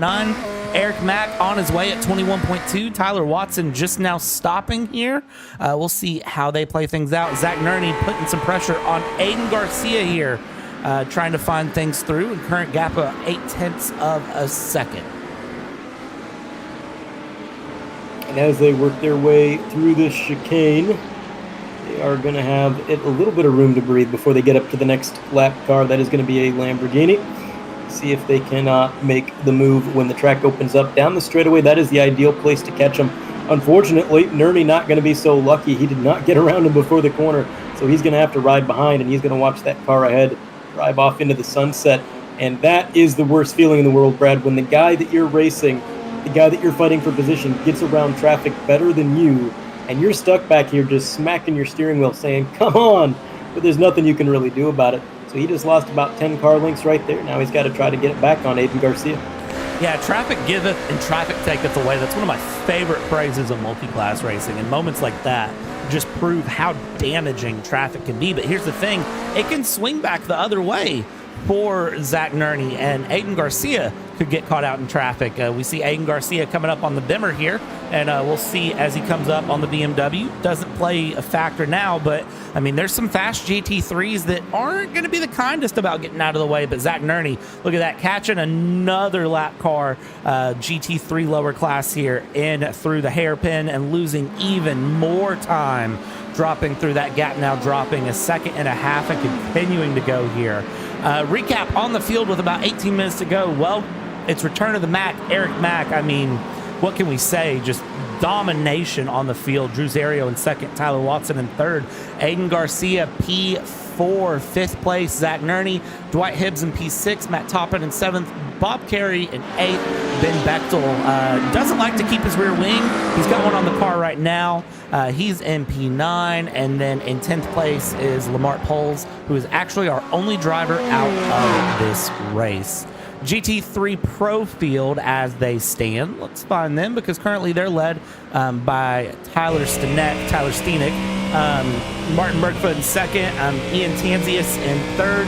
Eric Mack on his way at 21.2. Tyler Watson just now stopping here. We'll see how they play things out. Zach Nerney putting some pressure on Aiden Garcia here, trying to find things through. And current gap of 0.8 of a second. And as they work their way through this chicane, they are going to have a little bit of room to breathe before they get up to the next lap car. That is going to be a Lamborghini. See if they cannot make the move when the track opens up down the straightaway. That is the ideal place to catch them. Unfortunately, Nerney not going to be so lucky. He did not get around him before the corner, so he's going to have to ride behind, and he's going to watch that car ahead drive off into the sunset. And that is the worst feeling in the world, Brad, when the guy that you're racing, the guy that you're fighting for position, gets around traffic better than you, and you're stuck back here just smacking your steering wheel saying, come on, but there's nothing you can really do about it. So he just lost about 10 car lengths right there. Now he's got to try to get it back on Aiden Garcia. Yeah, traffic giveth and traffic taketh away. That's one of my favorite phrases of multi-class racing, and moments like that just prove how damaging traffic can be. But here's the thing, it can swing back the other way for Zach Nerney, and Aiden Garcia could get caught out in traffic. We see Aiden Garcia coming up on the Bimmer here, and we'll see as he comes up on the BMW. Doesn't play a factor now, but I mean, there's some fast GT3s that aren't going to be the kindest about getting out of the way, but Zach Nerney, look at that, catching another lap car, GT3 lower class here in through the hairpin and losing even more time dropping through that gap now, dropping a second and a half and continuing to go here. Recap on the field with about 18 minutes to go. Well, it's return of the Mac, Eric Mack. I mean, what can we say? Just domination on the field. Drew Zario in second, Tyler Watson in third, Aiden Garcia P4, fifth place, Zach Nerney, Dwight Hibbs in P6, Matt Toppin in seventh, Bob Carey in eighth, Ben Bechtel doesn't like to keep his rear wing. He's got one on the car right now. He's in P9, and then in 10th place is Lamart Poles, who is actually our only driver out of this race. GT3 Pro field as they stand. Let's find them because currently they're led by Tyler Stenick, Martin Bergfoot in second, Ian Tanzius in third,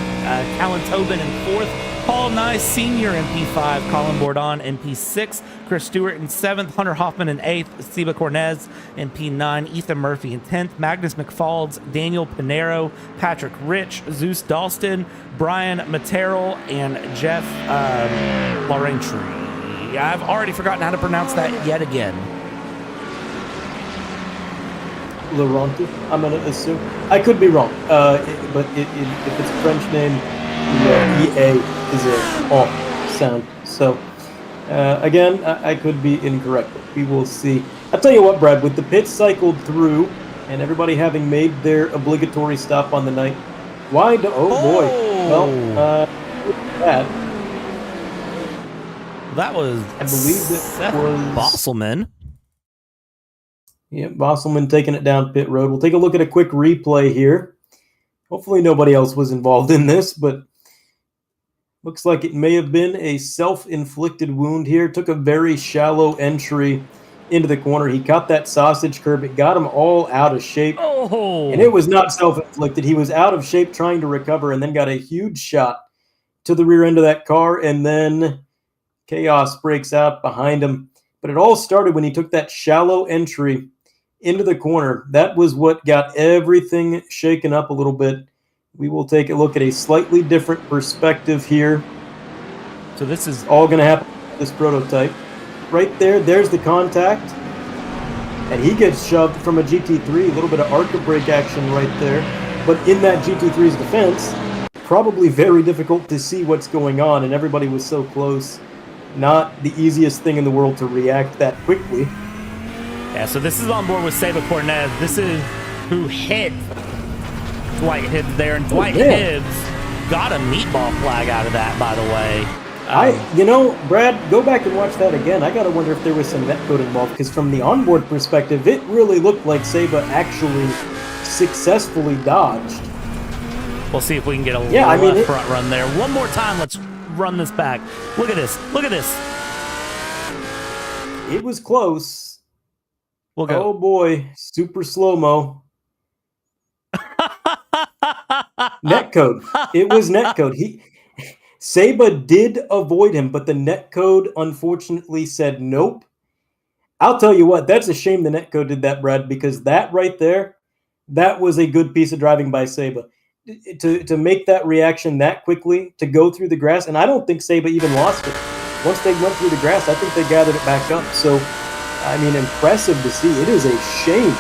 Callan Tobin in fourth, Paul Nye Sr. in P5, Colin Bourdon in P6, Chris Stewart in 7th, Hunter Hoffman in 8th, Seba Cornez in P9, Ethan Murphy in 10th, Magnus McFalds, Daniel Pinero, Patrick Rich, Zeus Dalston, Brian Materrell, and Jeff Laurentry. I've already forgotten how to pronounce that yet again. Laurenti, I'm going to assume. I could be wrong, but if it's a French name, the EA is an O sound. So, again, I could be incorrect. But we will see. I'll tell you what, Brad, with the pits cycled through and everybody having made their obligatory stop on the night, why do... Oh, boy. Well, that was... I believe that was... Bosselman. Yeah, Bosselman taking it down pit road. We'll take a look at a quick replay here. Hopefully nobody else was involved in this, but looks like it may have been a self-inflicted wound here. Took a very shallow entry into the corner. He caught that sausage curb. It got him all out of shape. Oh. And it was not self-inflicted. He was out of shape trying to recover and then got a huge shot to the rear end of that car, and then chaos breaks out behind him. But it all started when he took that shallow entry into the corner. That was what got everything shaken up a little bit. We will take a look at a slightly different perspective here. So this is all going to happen with this prototype. Right there, there's the contact. And he gets shoved from a GT3, a little bit of arc brake action right there. But in that GT3's defense, probably very difficult to see what's going on, and everybody was so close. Not the easiest thing in the world to react that quickly. Yeah, so this is on board with Seba Cornez. This is who hit Dwight Hibbs there, and Dwight Hibbs got a meatball flag out of that, by the way. Brad, go back and watch that again. I got to wonder if there was some netcode involved, because from the onboard perspective, it really looked like Seba actually successfully dodged. We'll see if we can get a front run there. One more time, let's run this back. Look at this. Look at this. It was close. We'll go. Oh boy, super slow-mo. Netcode. It was netcode. Seba did avoid him, but the netcode unfortunately said nope. I'll tell you what, that's a shame the netcode did that, Brad, because that right there, that was a good piece of driving by Seba. To make that reaction that quickly, to go through the grass, and I don't think Seba even lost it. Once they went through the grass, I think they gathered it back up. So, I mean, impressive to see. It is a shame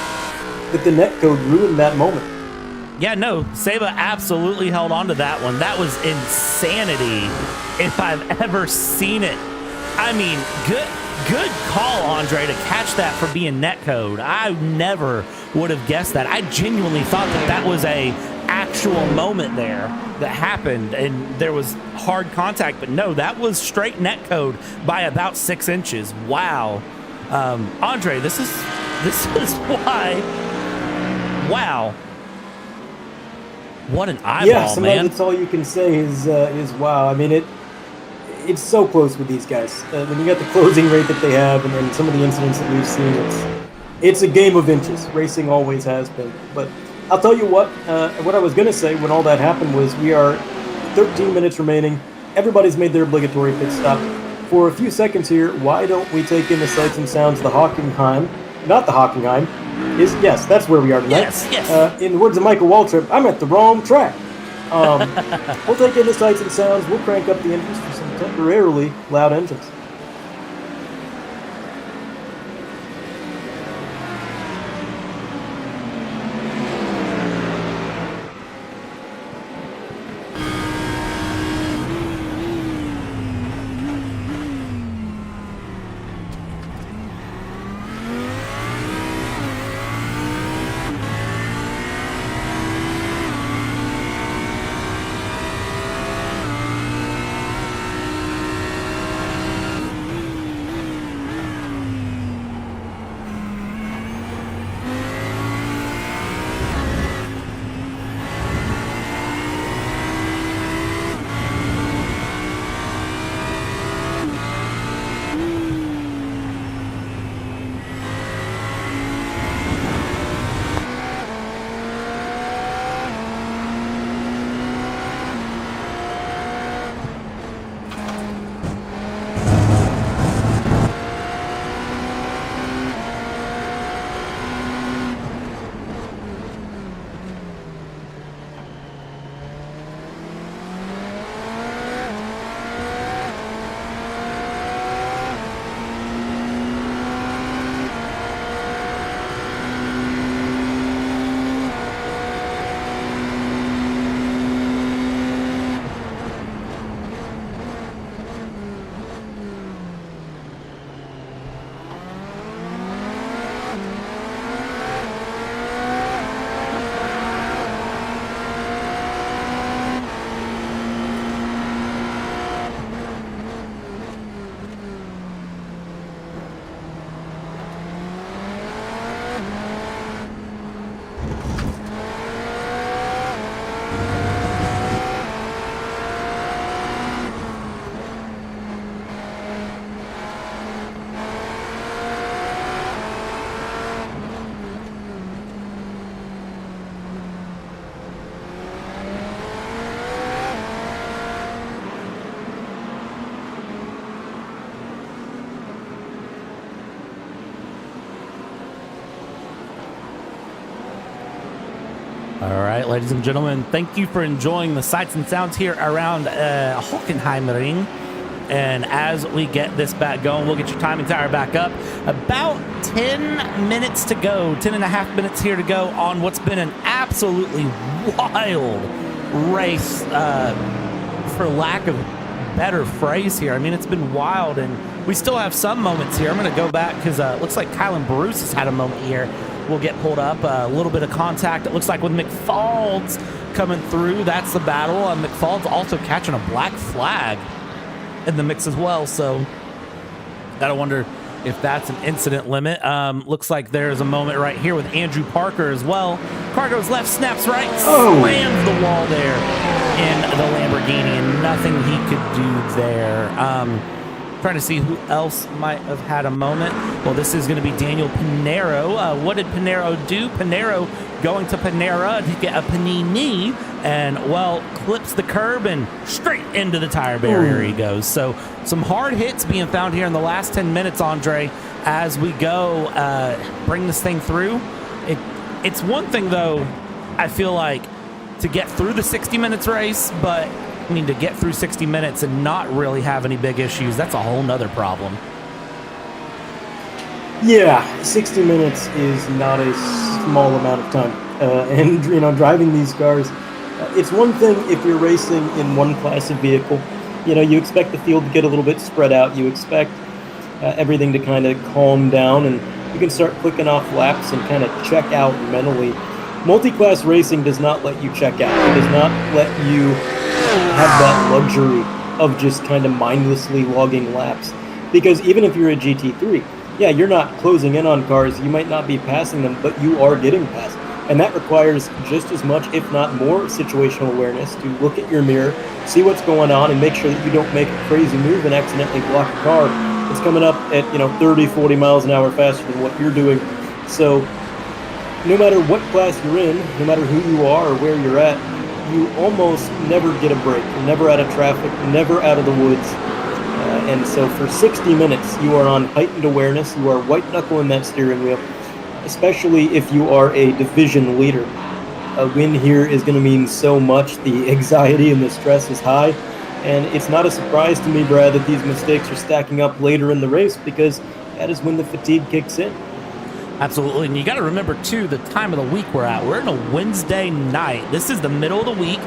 that the netcode ruined that moment. Yeah, no, Seba absolutely held on to that one. That was insanity if I've ever seen it. I mean, good call, Andre, to catch that for being netcode. I never would have guessed that. I genuinely thought that was a actual moment there that happened and there was hard contact, but no, that was straight netcode by about 6 inches. Wow. Andre, this is why. Wow. What an eyeball, yeah, sometimes man. That's all you can say is wow. I mean, it's so close with these guys. When you got the closing rate that they have and some of the incidents that we've seen, it's a game of inches. Racing always has been. But I'll tell you what I was going to say when all that happened was we are 13 minutes remaining. Everybody's made their obligatory pit stop. For a few seconds here, why don't we take in the sights and sounds of the Hockenheim? Not the Hockenheim. Yes, that's where we are tonight. Yes. In the words of Michael Waltrip, I'm at the wrong track. We'll take in the sights and sounds. We'll crank up the engines for some temporarily loud engines. right, ladies and gentlemen, thank you for enjoying the sights and sounds here around Hockenheim-Ring. And as we get this back going, we'll get your timing tower back up. About 10 minutes to go, 10 and a half minutes here to go on what's been an absolutely wild race, for lack of better phrase here. I mean, it's been wild, and we still have some moments here. I'm going to go back because it looks like Kylan Bruce has had a moment here. We'll get pulled up. A little bit of contact, it looks like, with McFalds coming through. That's the battle. McFalds also catching a black flag in the mix as well, so gotta wonder if that's an incident limit. Looks like there's a moment right here with Andrew Parker as well. Car goes left, snaps right, slams the wall there in the Lamborghini, and nothing he could do there. Trying to see who else might have had a moment. Well, this is going to be Daniel Pinero. What did Pinero do? Pinero going to Panera to get a panini, and, well, clips the curb and straight into the tire barrier he goes. So some hard hits being found here in the last 10 minutes, Andre, as we go bring this thing through. It's one thing, though, I feel like, to get through the 60 minutes race, but I mean, to get through 60 minutes and not really have any big issues, that's a whole nother problem. Yeah, 60 minutes is not a small amount of time. And, driving these cars, it's one thing if you're racing in one class of vehicle. You expect the field to get a little bit spread out. You expect everything to kind of calm down, and you can start clicking off laps and kind of check out mentally. Multi-class racing does not let you check out. It does not let you have that luxury of just kind of mindlessly logging laps. Because even if you're a GT3, yeah, you're not closing in on cars, you might not be passing them, but you are getting past. And that requires just as much, if not more, situational awareness to look at your mirror, see what's going on, and make sure that you don't make a crazy move and accidentally block a car that's coming up at 30, 40 miles an hour faster than what you're doing. So no matter what class you're in, no matter who you are or where you're at, you almost never get a break. You're never out of traffic, never out of the woods. And so for 60 minutes, you are on heightened awareness. You are white-knuckling that steering wheel, especially if you are a division leader. A win here is going to mean so much. The anxiety and the stress is high. And it's not a surprise to me, Brad, that these mistakes are stacking up later in the race, because that is when the fatigue kicks in. Absolutely. And you got to remember, too, the time of the week we're at. We're in a Wednesday night. This is the middle of the week.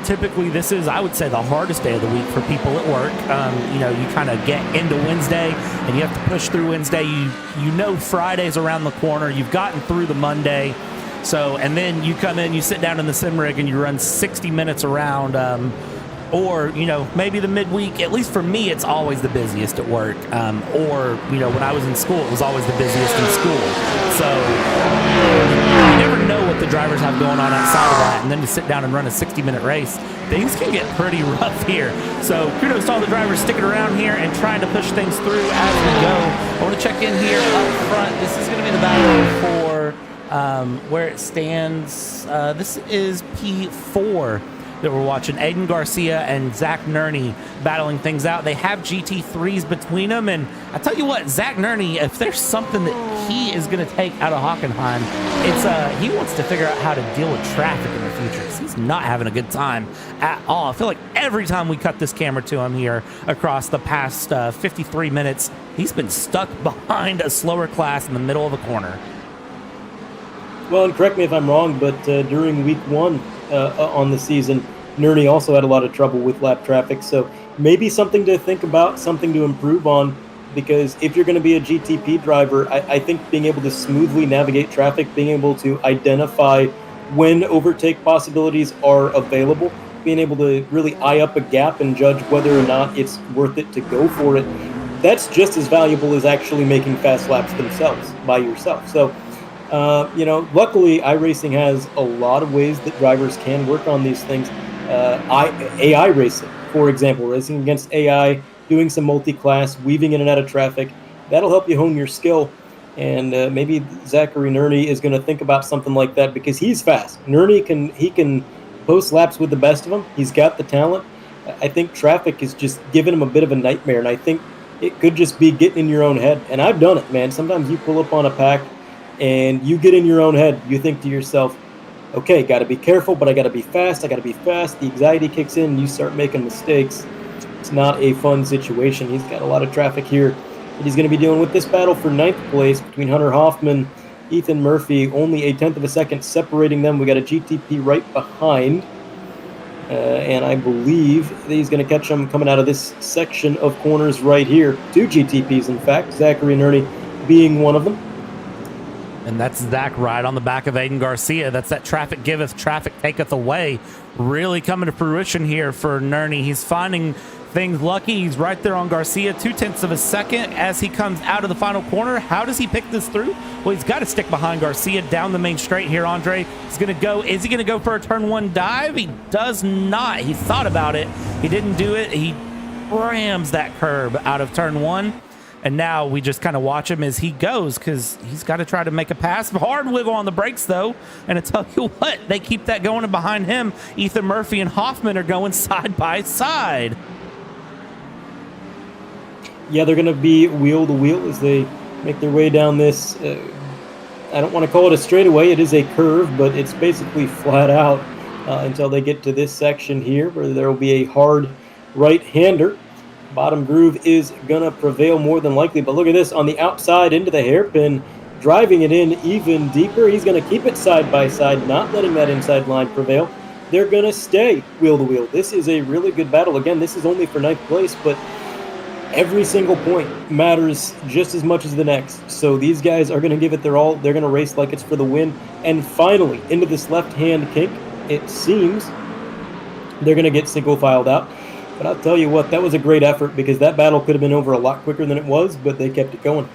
Typically, this is, I would say, the hardest day of the week for people at work. You kind of get into Wednesday, and you have to push through Wednesday. You know Friday's around the corner. You've gotten through the Monday. So, and then you come in, you sit down in the sim rig, and you run 60 minutes around. Or, maybe the midweek, at least for me, it's always the busiest at work. Or, when I was in school, it was always the busiest in school. So you never know what the drivers have going on outside of that. And then to sit down and run a 60-minute race, things can get pretty rough here. So kudos to all the drivers sticking around here and trying to push things through as we go. I want to check in here up front. This is going to be the battle for where it stands. This is P4 that we're watching. Aiden Garcia and Zach Nerney battling things out. They have GT3s between them, and I tell you what, Zach Nerney, if there's something that he is going to take out of Hockenheim, it's he wants to figure out how to deal with traffic in the future, because he's not having a good time at all. I feel like every time we cut this camera to him here across the past 53 minutes, he's been stuck behind a slower class in the middle of a corner. Well, and correct me if I'm wrong, but during week one on the season, Nerney also had a lot of trouble with lap traffic. So maybe something to think about, something to improve on, because if you're going to be a GTP driver, I think being able to smoothly navigate traffic, being able to identify when overtake possibilities are available, being able to really eye up a gap and judge whether or not it's worth it to go for it, that's just as valuable as actually making fast laps themselves by yourself. So luckily, iRacing has a lot of ways that drivers can work on these things. AI racing, for example, racing against AI, doing some multi-class, weaving in and out of traffic, that'll help you hone your skill. And maybe Zachary Nerney is going to think about something like that, because he's fast. Nerney can post laps with the best of them. He's got the talent. I think traffic is just giving him a bit of a nightmare, and I think it could just be getting in your own head. And I've done it, man. Sometimes you pull up on a pack and you get in your own head. You think to yourself, okay, got to be careful, but I got to be fast. I got to be fast. The anxiety kicks in. You start making mistakes. It's not a fun situation. He's got a lot of traffic here that he's going to be dealing with. This battle for 9th place between Hunter Hoffman, Ethan Murphy, only a 10th of a second separating them. We got a GTP right behind. And I believe that he's going to catch him coming out of this section of corners right here. 2 GTPs, in fact, Zachary and Ernie being one of them. And that's Zach right on the back of Aiden Garcia. That's that traffic giveth, traffic taketh away. Really coming to fruition here for Nerney. He's finding things lucky. He's right there on Garcia, 0.2 of a second as he comes out of the final corner. How does he pick this through? Well, he's got to stick behind Garcia down the main straight here. Andre is going to go. Is he going to go for a turn 1 dive? He does not. He thought about it. He didn't do it. He rams that curb out of turn 1. And now we just kind of watch him as he goes because he's got to try to make a pass. Hard wiggle on the brakes, though. And I tell you what, they keep that going. And behind him, Ethan Murphy and Hoffman are going side by side. Yeah, they're going to be wheel to wheel as they make their way down this. I don't want to call it a straightaway. It is a curve, but it's basically flat out until they get to this section here where there will be a hard right-hander. Bottom groove is going to prevail more than likely. But look at this on the outside into the hairpin, driving it in even deeper. He's going to keep it side by side, not letting that inside line prevail. They're going to stay wheel to wheel. This is a really good battle. Again, this is only for 9th place, but every single point matters just as much as the next. So these guys are going to give it their all. They're going to race like it's for the win. And finally, into this left-hand kink, it seems they're going to get single filed out. But I'll tell you what, that was a great effort because that battle could have been over a lot quicker than it was, but they kept it going.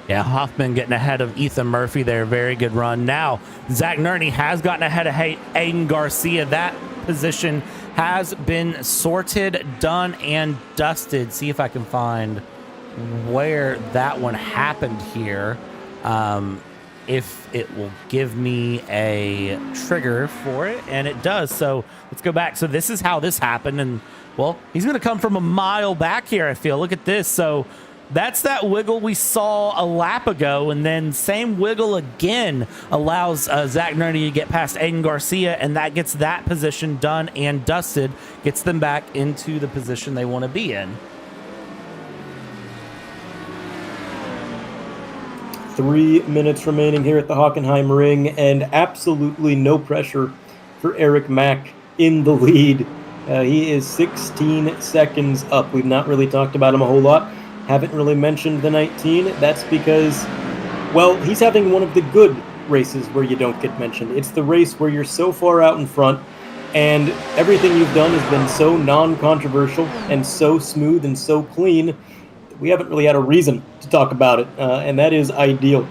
Yeah, Hoffman getting ahead of Ethan Murphy there. Very good run. Now, Zach Nerney has gotten ahead of Aiden Garcia. That position has been sorted, done, and dusted. See if I can find where that one happened here. If it will give me a trigger for it, and it does. So let's go back. So this is how this happened. And, well, he's going to come from a mile back here, I feel. Look at this. So that's that wiggle we saw a lap ago, and then same wiggle again allows Zach Nerney to get past Aiden Garcia, and that gets that position done and dusted, gets them back into the position they want to be in. 3 minutes remaining here at the Hockenheim-Ring, and absolutely no pressure for Eric Mack in the lead. He is 16 seconds up. We've not really talked about him a whole lot. Haven't really mentioned the 19. That's because, well, he's having one of the good races where you don't get mentioned. It's the race where you're so far out in front and everything you've done has been so non-controversial and so smooth and so clean that we haven't really had a reason to talk about it, and that is ideal.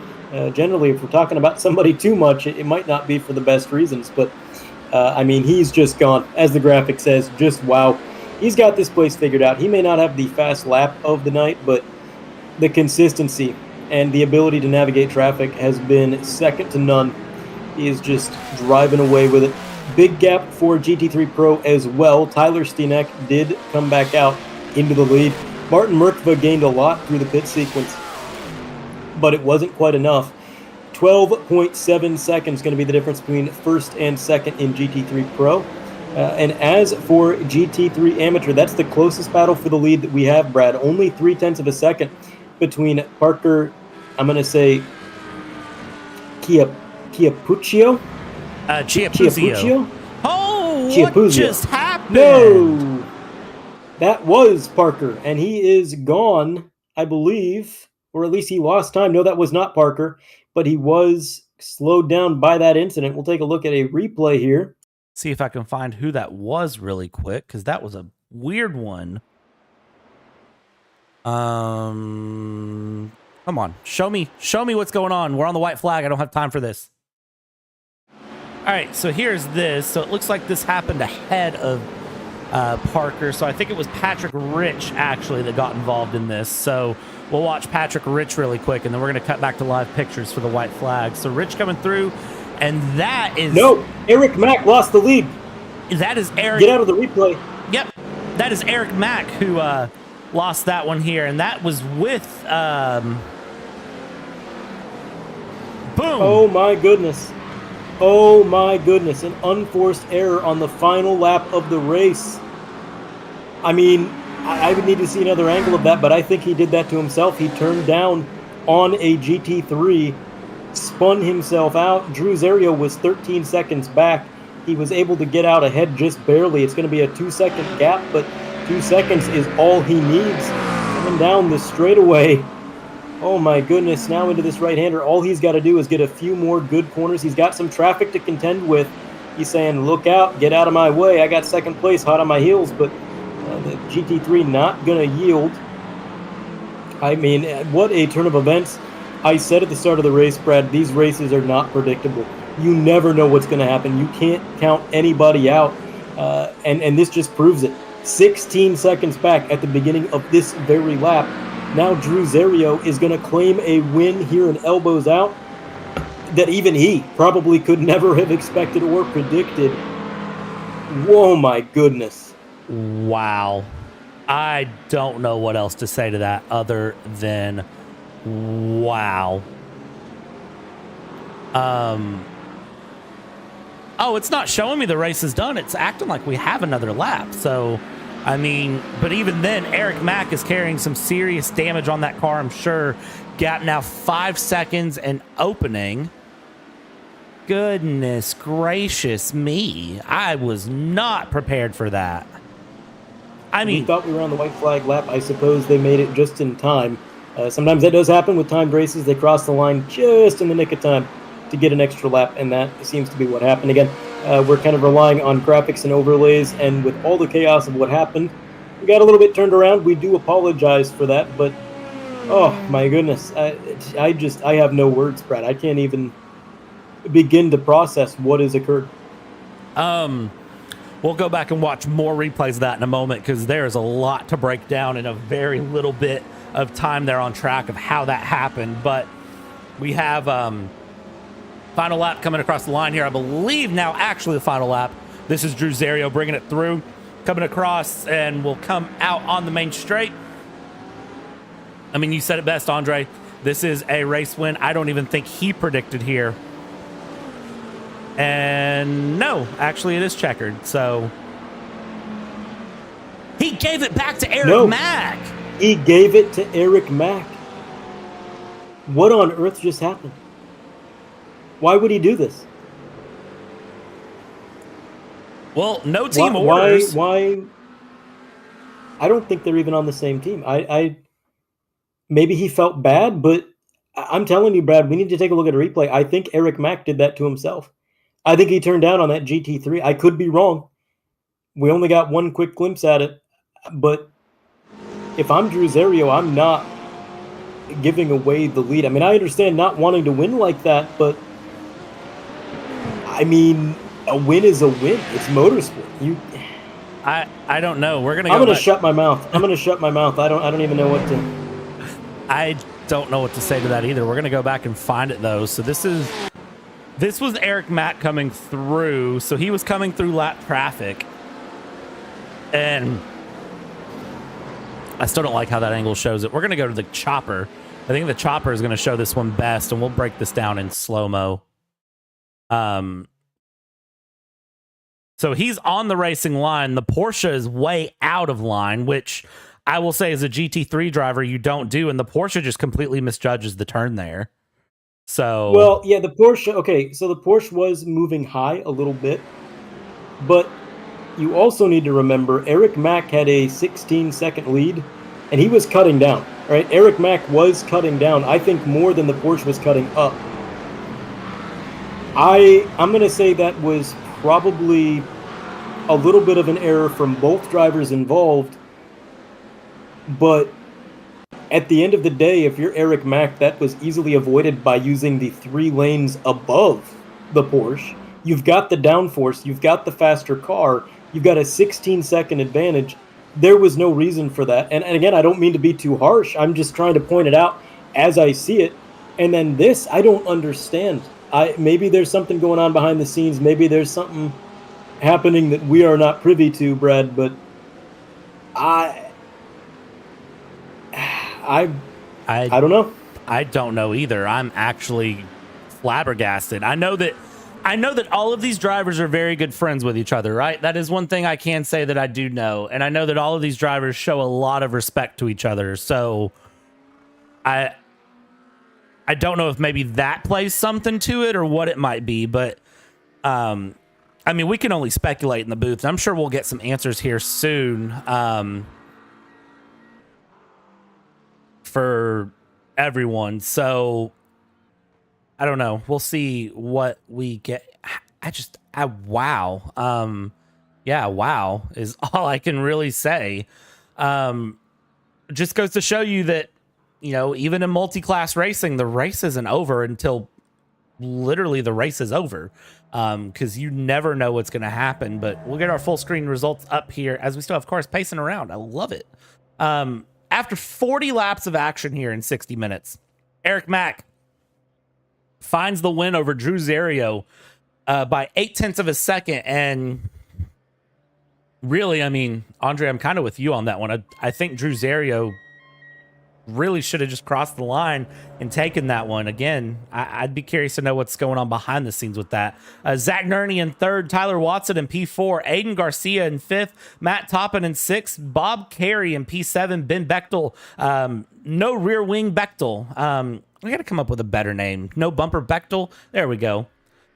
Generally, if we're talking about somebody too much, it might not be for the best reasons, but I mean, he's just gone, as the graphic says, just wow. He's got this place figured out. He may not have the fast lap of the night, but the consistency and the ability to navigate traffic has been second to none. He is just driving away with it. Big gap for GT3 Pro as well. Tyler Steeneck did come back out into the lead. Martin Merkva gained a lot through the pit sequence, but it wasn't quite enough. 12.7 seconds going to be the difference between first and second in GT3 Pro. And as for GT3 Amateur, that's the closest battle for the lead that we have, Brad. Only 0.3 of a second between Parker, I'm going to say, Chiappuccio? Chiappuccio. Oh, Chiappuccio. What just happened? No! That was Parker, and he is gone, I believe, or at least he lost time. No, that was not Parker, but he was slowed down by that incident. We'll take a look at a replay here. See if I can find who that was really quick, because that was a weird one. Come on, show me what's going on. We're on the white flag. I don't have time for this. All right, so here's this. So it looks like this happened ahead of Parker. So I think it was Patrick Rich actually that got involved in this. So we'll watch Patrick Rich really quick, and then we're going to cut back to live pictures for the white flag. So Rich coming through. And that is... No, Eric Mack lost the lead. That is Eric... Get out of the replay. Yep. That is Eric Mack who lost that one here. And that was with... Boom. Oh, my goodness. Oh my goodness, an unforced error on the final lap of the race. I mean, I would need to see another angle of that, but I think he did that to himself. He turned down on a GT3, spun himself out. Drew Zerio was 13 seconds back. He was able to get out ahead just barely. It's going to be a 2-second gap, but 2 seconds is all he needs. Coming down the straightaway. Oh my goodness, now into this right-hander. All he's got to do is get a few more good corners. He's got some traffic to contend with. He's saying, look out, get out of my way. I got second place hot on my heels, but the GT3 not going to yield. I mean, what a turn of events. I said at the start of the race, Brad, these races are not predictable. You never know what's going to happen. You can't count anybody out, and this just proves it. 16 seconds back at the beginning of this very lap. Now Drew Zerio is going to claim a win here in elbows out that even he probably could never have expected or predicted. Whoa, my goodness. Wow. I don't know what else to say to that other than wow. Oh, it's not showing me the race is done. It's acting like we have another lap. So, I mean, but even then, Eric Mack is carrying some serious damage on that car, I'm sure. Got now 5 seconds and opening. Goodness gracious me. I was not prepared for that. I mean, we thought we were on the white flag lap. I suppose they made it just in time. Sometimes that does happen with timed races. They cross the line just in the nick of time to get an extra lap, and that seems to be what happened. Again, we're kind of relying on graphics and overlays, and with all the chaos of what happened, we got a little bit turned around. We do apologize for that, but oh my goodness, I have no words, Brad. I can't even begin to process what has occurred. We'll go back and watch more replays of that in a moment, because there's a lot to break down in a very little bit of time there on track of how that happened. But we have final lap coming across the line here. I believe now actually the final lap. This is Drew Zerio bringing it through, coming across, and will come out on the main straight. I mean, you said it best, Andre. This is a race win I don't even think he predicted here. And no, actually it is checkered. So he gave it back to Eric Mack. He gave it to Eric Mack. What on earth just happened? Why would he do this? Well, no team orders. Why? I don't think they're even on the same team. Maybe he felt bad, but I'm telling you, Brad, we need to take a look at a replay. I think Eric Mack did that to himself. I think he turned down on that GT3. I could be wrong. We only got one quick glimpse at it. But if I'm Drew Zerio, I'm not giving away the lead. I mean, I understand not wanting to win like that, but I mean, a win is a win. It's motorsport. I don't know. We're gonna. I'm gonna shut my mouth. I'm gonna shut my mouth. I don't even know what to. I don't know what to say to that either. We're gonna go back and find it though. So this was Eric Mack coming through. So he was coming through lap traffic, and I still don't like how that angle shows it. We're gonna go to the chopper. I think the chopper is gonna show this one best, and we'll break this down in slow-mo. So he's on the racing line. The Porsche is way out of line, which I will say as a GT3 driver, you don't do. And the Porsche just completely misjudges the turn there. So, well, yeah, the Porsche. Okay, so the Porsche was moving high a little bit, but you also need to remember Eric Mack had a 16-second lead, and he was cutting down. Right, Eric Mack was cutting down. I think more than the Porsche was cutting up. I'm going to say that was probably a little bit of an error from both drivers involved, but at the end of the day, if you're Eric Mack, that was easily avoided by using the 3 lanes above the Porsche. You've got the downforce, you've got the faster car, you've got a 16-second advantage. There was no reason for that. And again, I don't mean to be too harsh. I'm just trying to point it out as I see it. And then this, I don't understand. Maybe there's something going on behind the scenes. Maybe there's something happening that we are not privy to, Brad. But I don't know. I don't know either. I'm actually flabbergasted. I know that I know that all of these drivers are very good friends with each other, right? That is one thing I can say that I do know. And I know that all of these drivers show a lot of respect to each other. So I don't know if maybe that plays something to it or what it might be, but I mean, we can only speculate in the booth. I'm sure we'll get some answers here soon for everyone. So I don't know. We'll see what we get. Wow. Yeah, wow is all I can really say. Just goes to show you that, you know, even in multi-class racing, the race isn't over until literally the race is over, because you never know what's going to happen. But we'll get our full screen results up here as we still have cars pacing around. I love it. After 40 laps of action here in 60 minutes, Eric Mack finds the win over Drew Zerio by 0.8 of a second. And really, I mean, Andre, I'm kind of with you on that one. I think Drew Zerio really should have just crossed the line and taken that one. Again, I'd be curious to know what's going on behind the scenes with that. Zach Nerney in third, Tyler Watson in P4, Aiden Garcia in fifth, Matt Toppin in sixth, Bob Carey in P7, Ben Bechtel, no rear wing Bechtel. We got to come up with a better name. No bumper Bechtel. There we go.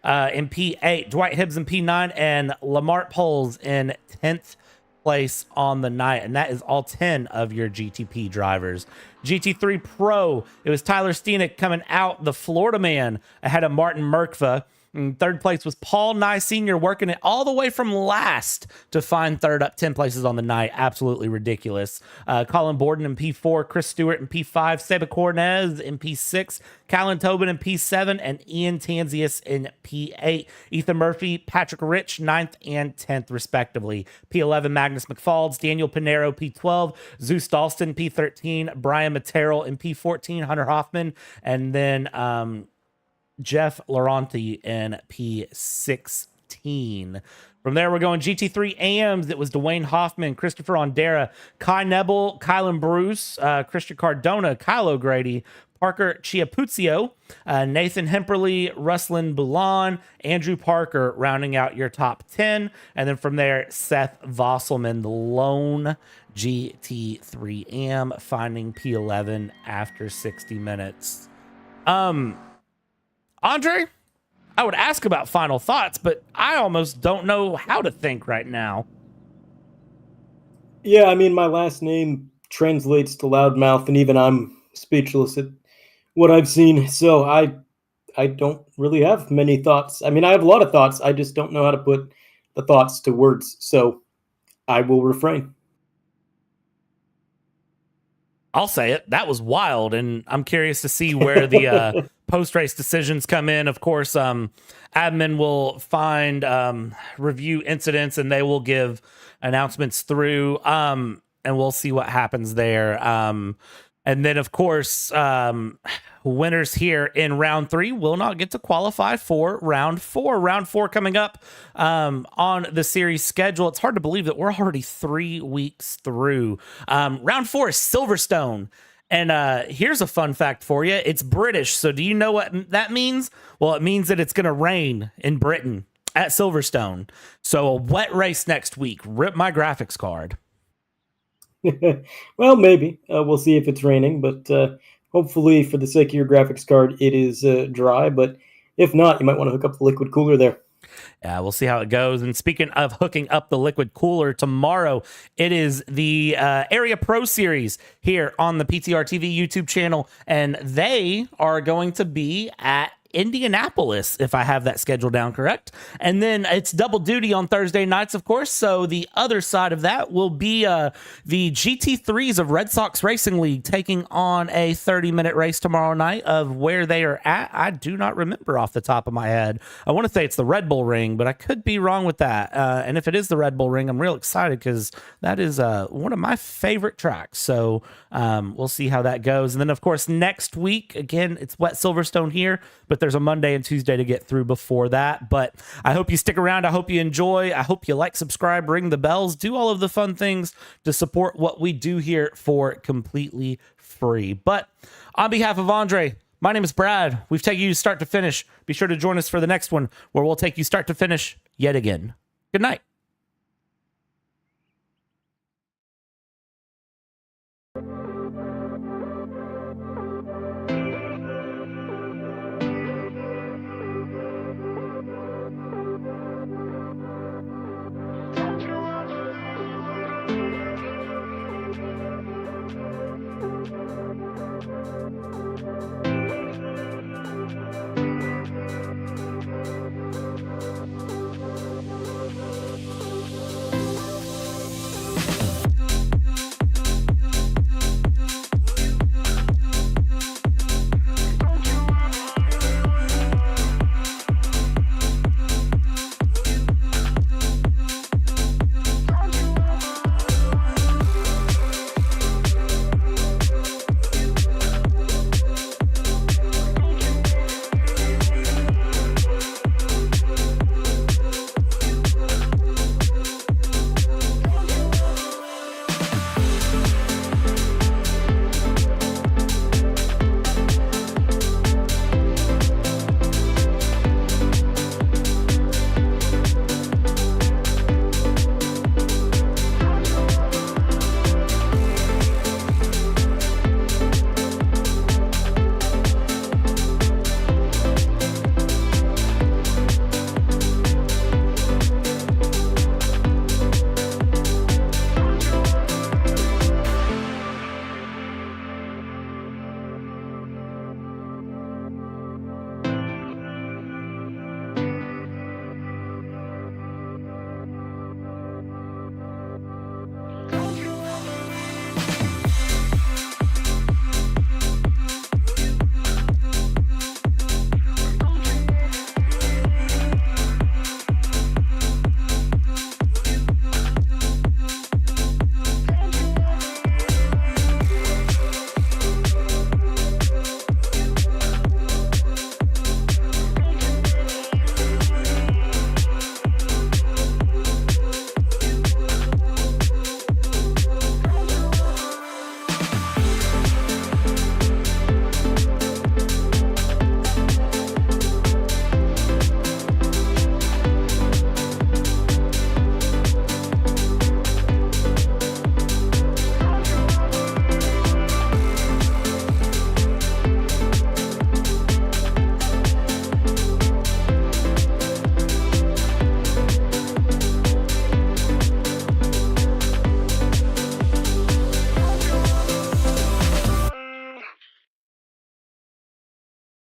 In P8, Dwight Hibbs in P9, and Lamart Poles in 10th place on the night. And that is all 10 of your GTP drivers. GT3 Pro, it was Tyler Steenick coming out, the Florida man, ahead of Martin Merkva. In third place was Paul Nye Sr. working it all the way from last to find third, up 10 places on the night. Absolutely ridiculous. Colin Borden in P4, Chris Stewart in P5, Seba Cornez in P6, Callan Tobin in P7, and Ian Tanzius in P8. Ethan Murphy, Patrick Rich, 9th and 10th, respectively. P11, Magnus McFalds, Daniel Pinero, P12, Zeus Dalston, P13, Brian Materrell in P14, Hunter Hoffman, and then Jeff Laurenti in P16. From there, we're going GT3 AMs. It was Dwayne Hoffman, Christopher Ondera, Kai Nebel, Kylan Bruce, Christian Cardona, Kyle O'Grady, Parker Chiapuzio, Nathan Hemperly, Ruslan Bulan, Andrew Parker, rounding out your top 10. And then from there, Seth Vosselman, the lone GT3 AM, finding P11 after 60 minutes. Andre, I would ask about final thoughts, but I almost don't know how to think right now. Yeah, I mean, my last name translates to loudmouth, and even I'm speechless at what I've seen. So I don't really have many thoughts. I mean, I have a lot of thoughts. I just don't know how to put the thoughts to words. So I will refrain. I'll say it. That was wild, and I'm curious to see where the post-race decisions come in. Of course, admin will find review incidents, and they will give announcements through, and we'll see what happens there. And then, of course, winners here in round 3 will not get to qualify for round 4. Round 4 coming up on the series schedule. It's hard to believe that we're already 3 weeks through. Round 4 is Silverstone. And here's a fun fact for you. It's British. So do you know what that means? Well, it means that it's going to rain in Britain at Silverstone. So a wet race next week. Rip my graphics card. Well, maybe. We'll see if it's raining, but hopefully for the sake of your graphics card, it is dry. But if not, you might want to hook up the liquid cooler there. Yeah, we'll see how it goes. And speaking of hooking up the liquid cooler, tomorrow it is the Area Pro Series here on the PTR TV YouTube channel, and they are going to be at Indianapolis, if I have that schedule down correct. And then it's double duty on Thursday nights, of course. So the other side of that will be the GT3s of Red Sox Racing League taking on a 30-minute race tomorrow night of where they are at. I do not remember off the top of my head. I want to say it's the Red Bull Ring, but I could be wrong with that. And if it is the Red Bull Ring, I'm real excited because that is one of my favorite tracks. So we'll see how that goes. And then, of course, next week, again, it's Wet Silverstone here, but there's a Monday and Tuesday to get through before that. But I hope you stick around. I hope you enjoy. I hope you like, subscribe, ring the bells, do all of the fun things to support what we do here for completely free. But on behalf of Andre, My name is Brad. We've taken you start to finish. Be sure to join us for the next one where we'll take you start to finish yet again. Good night.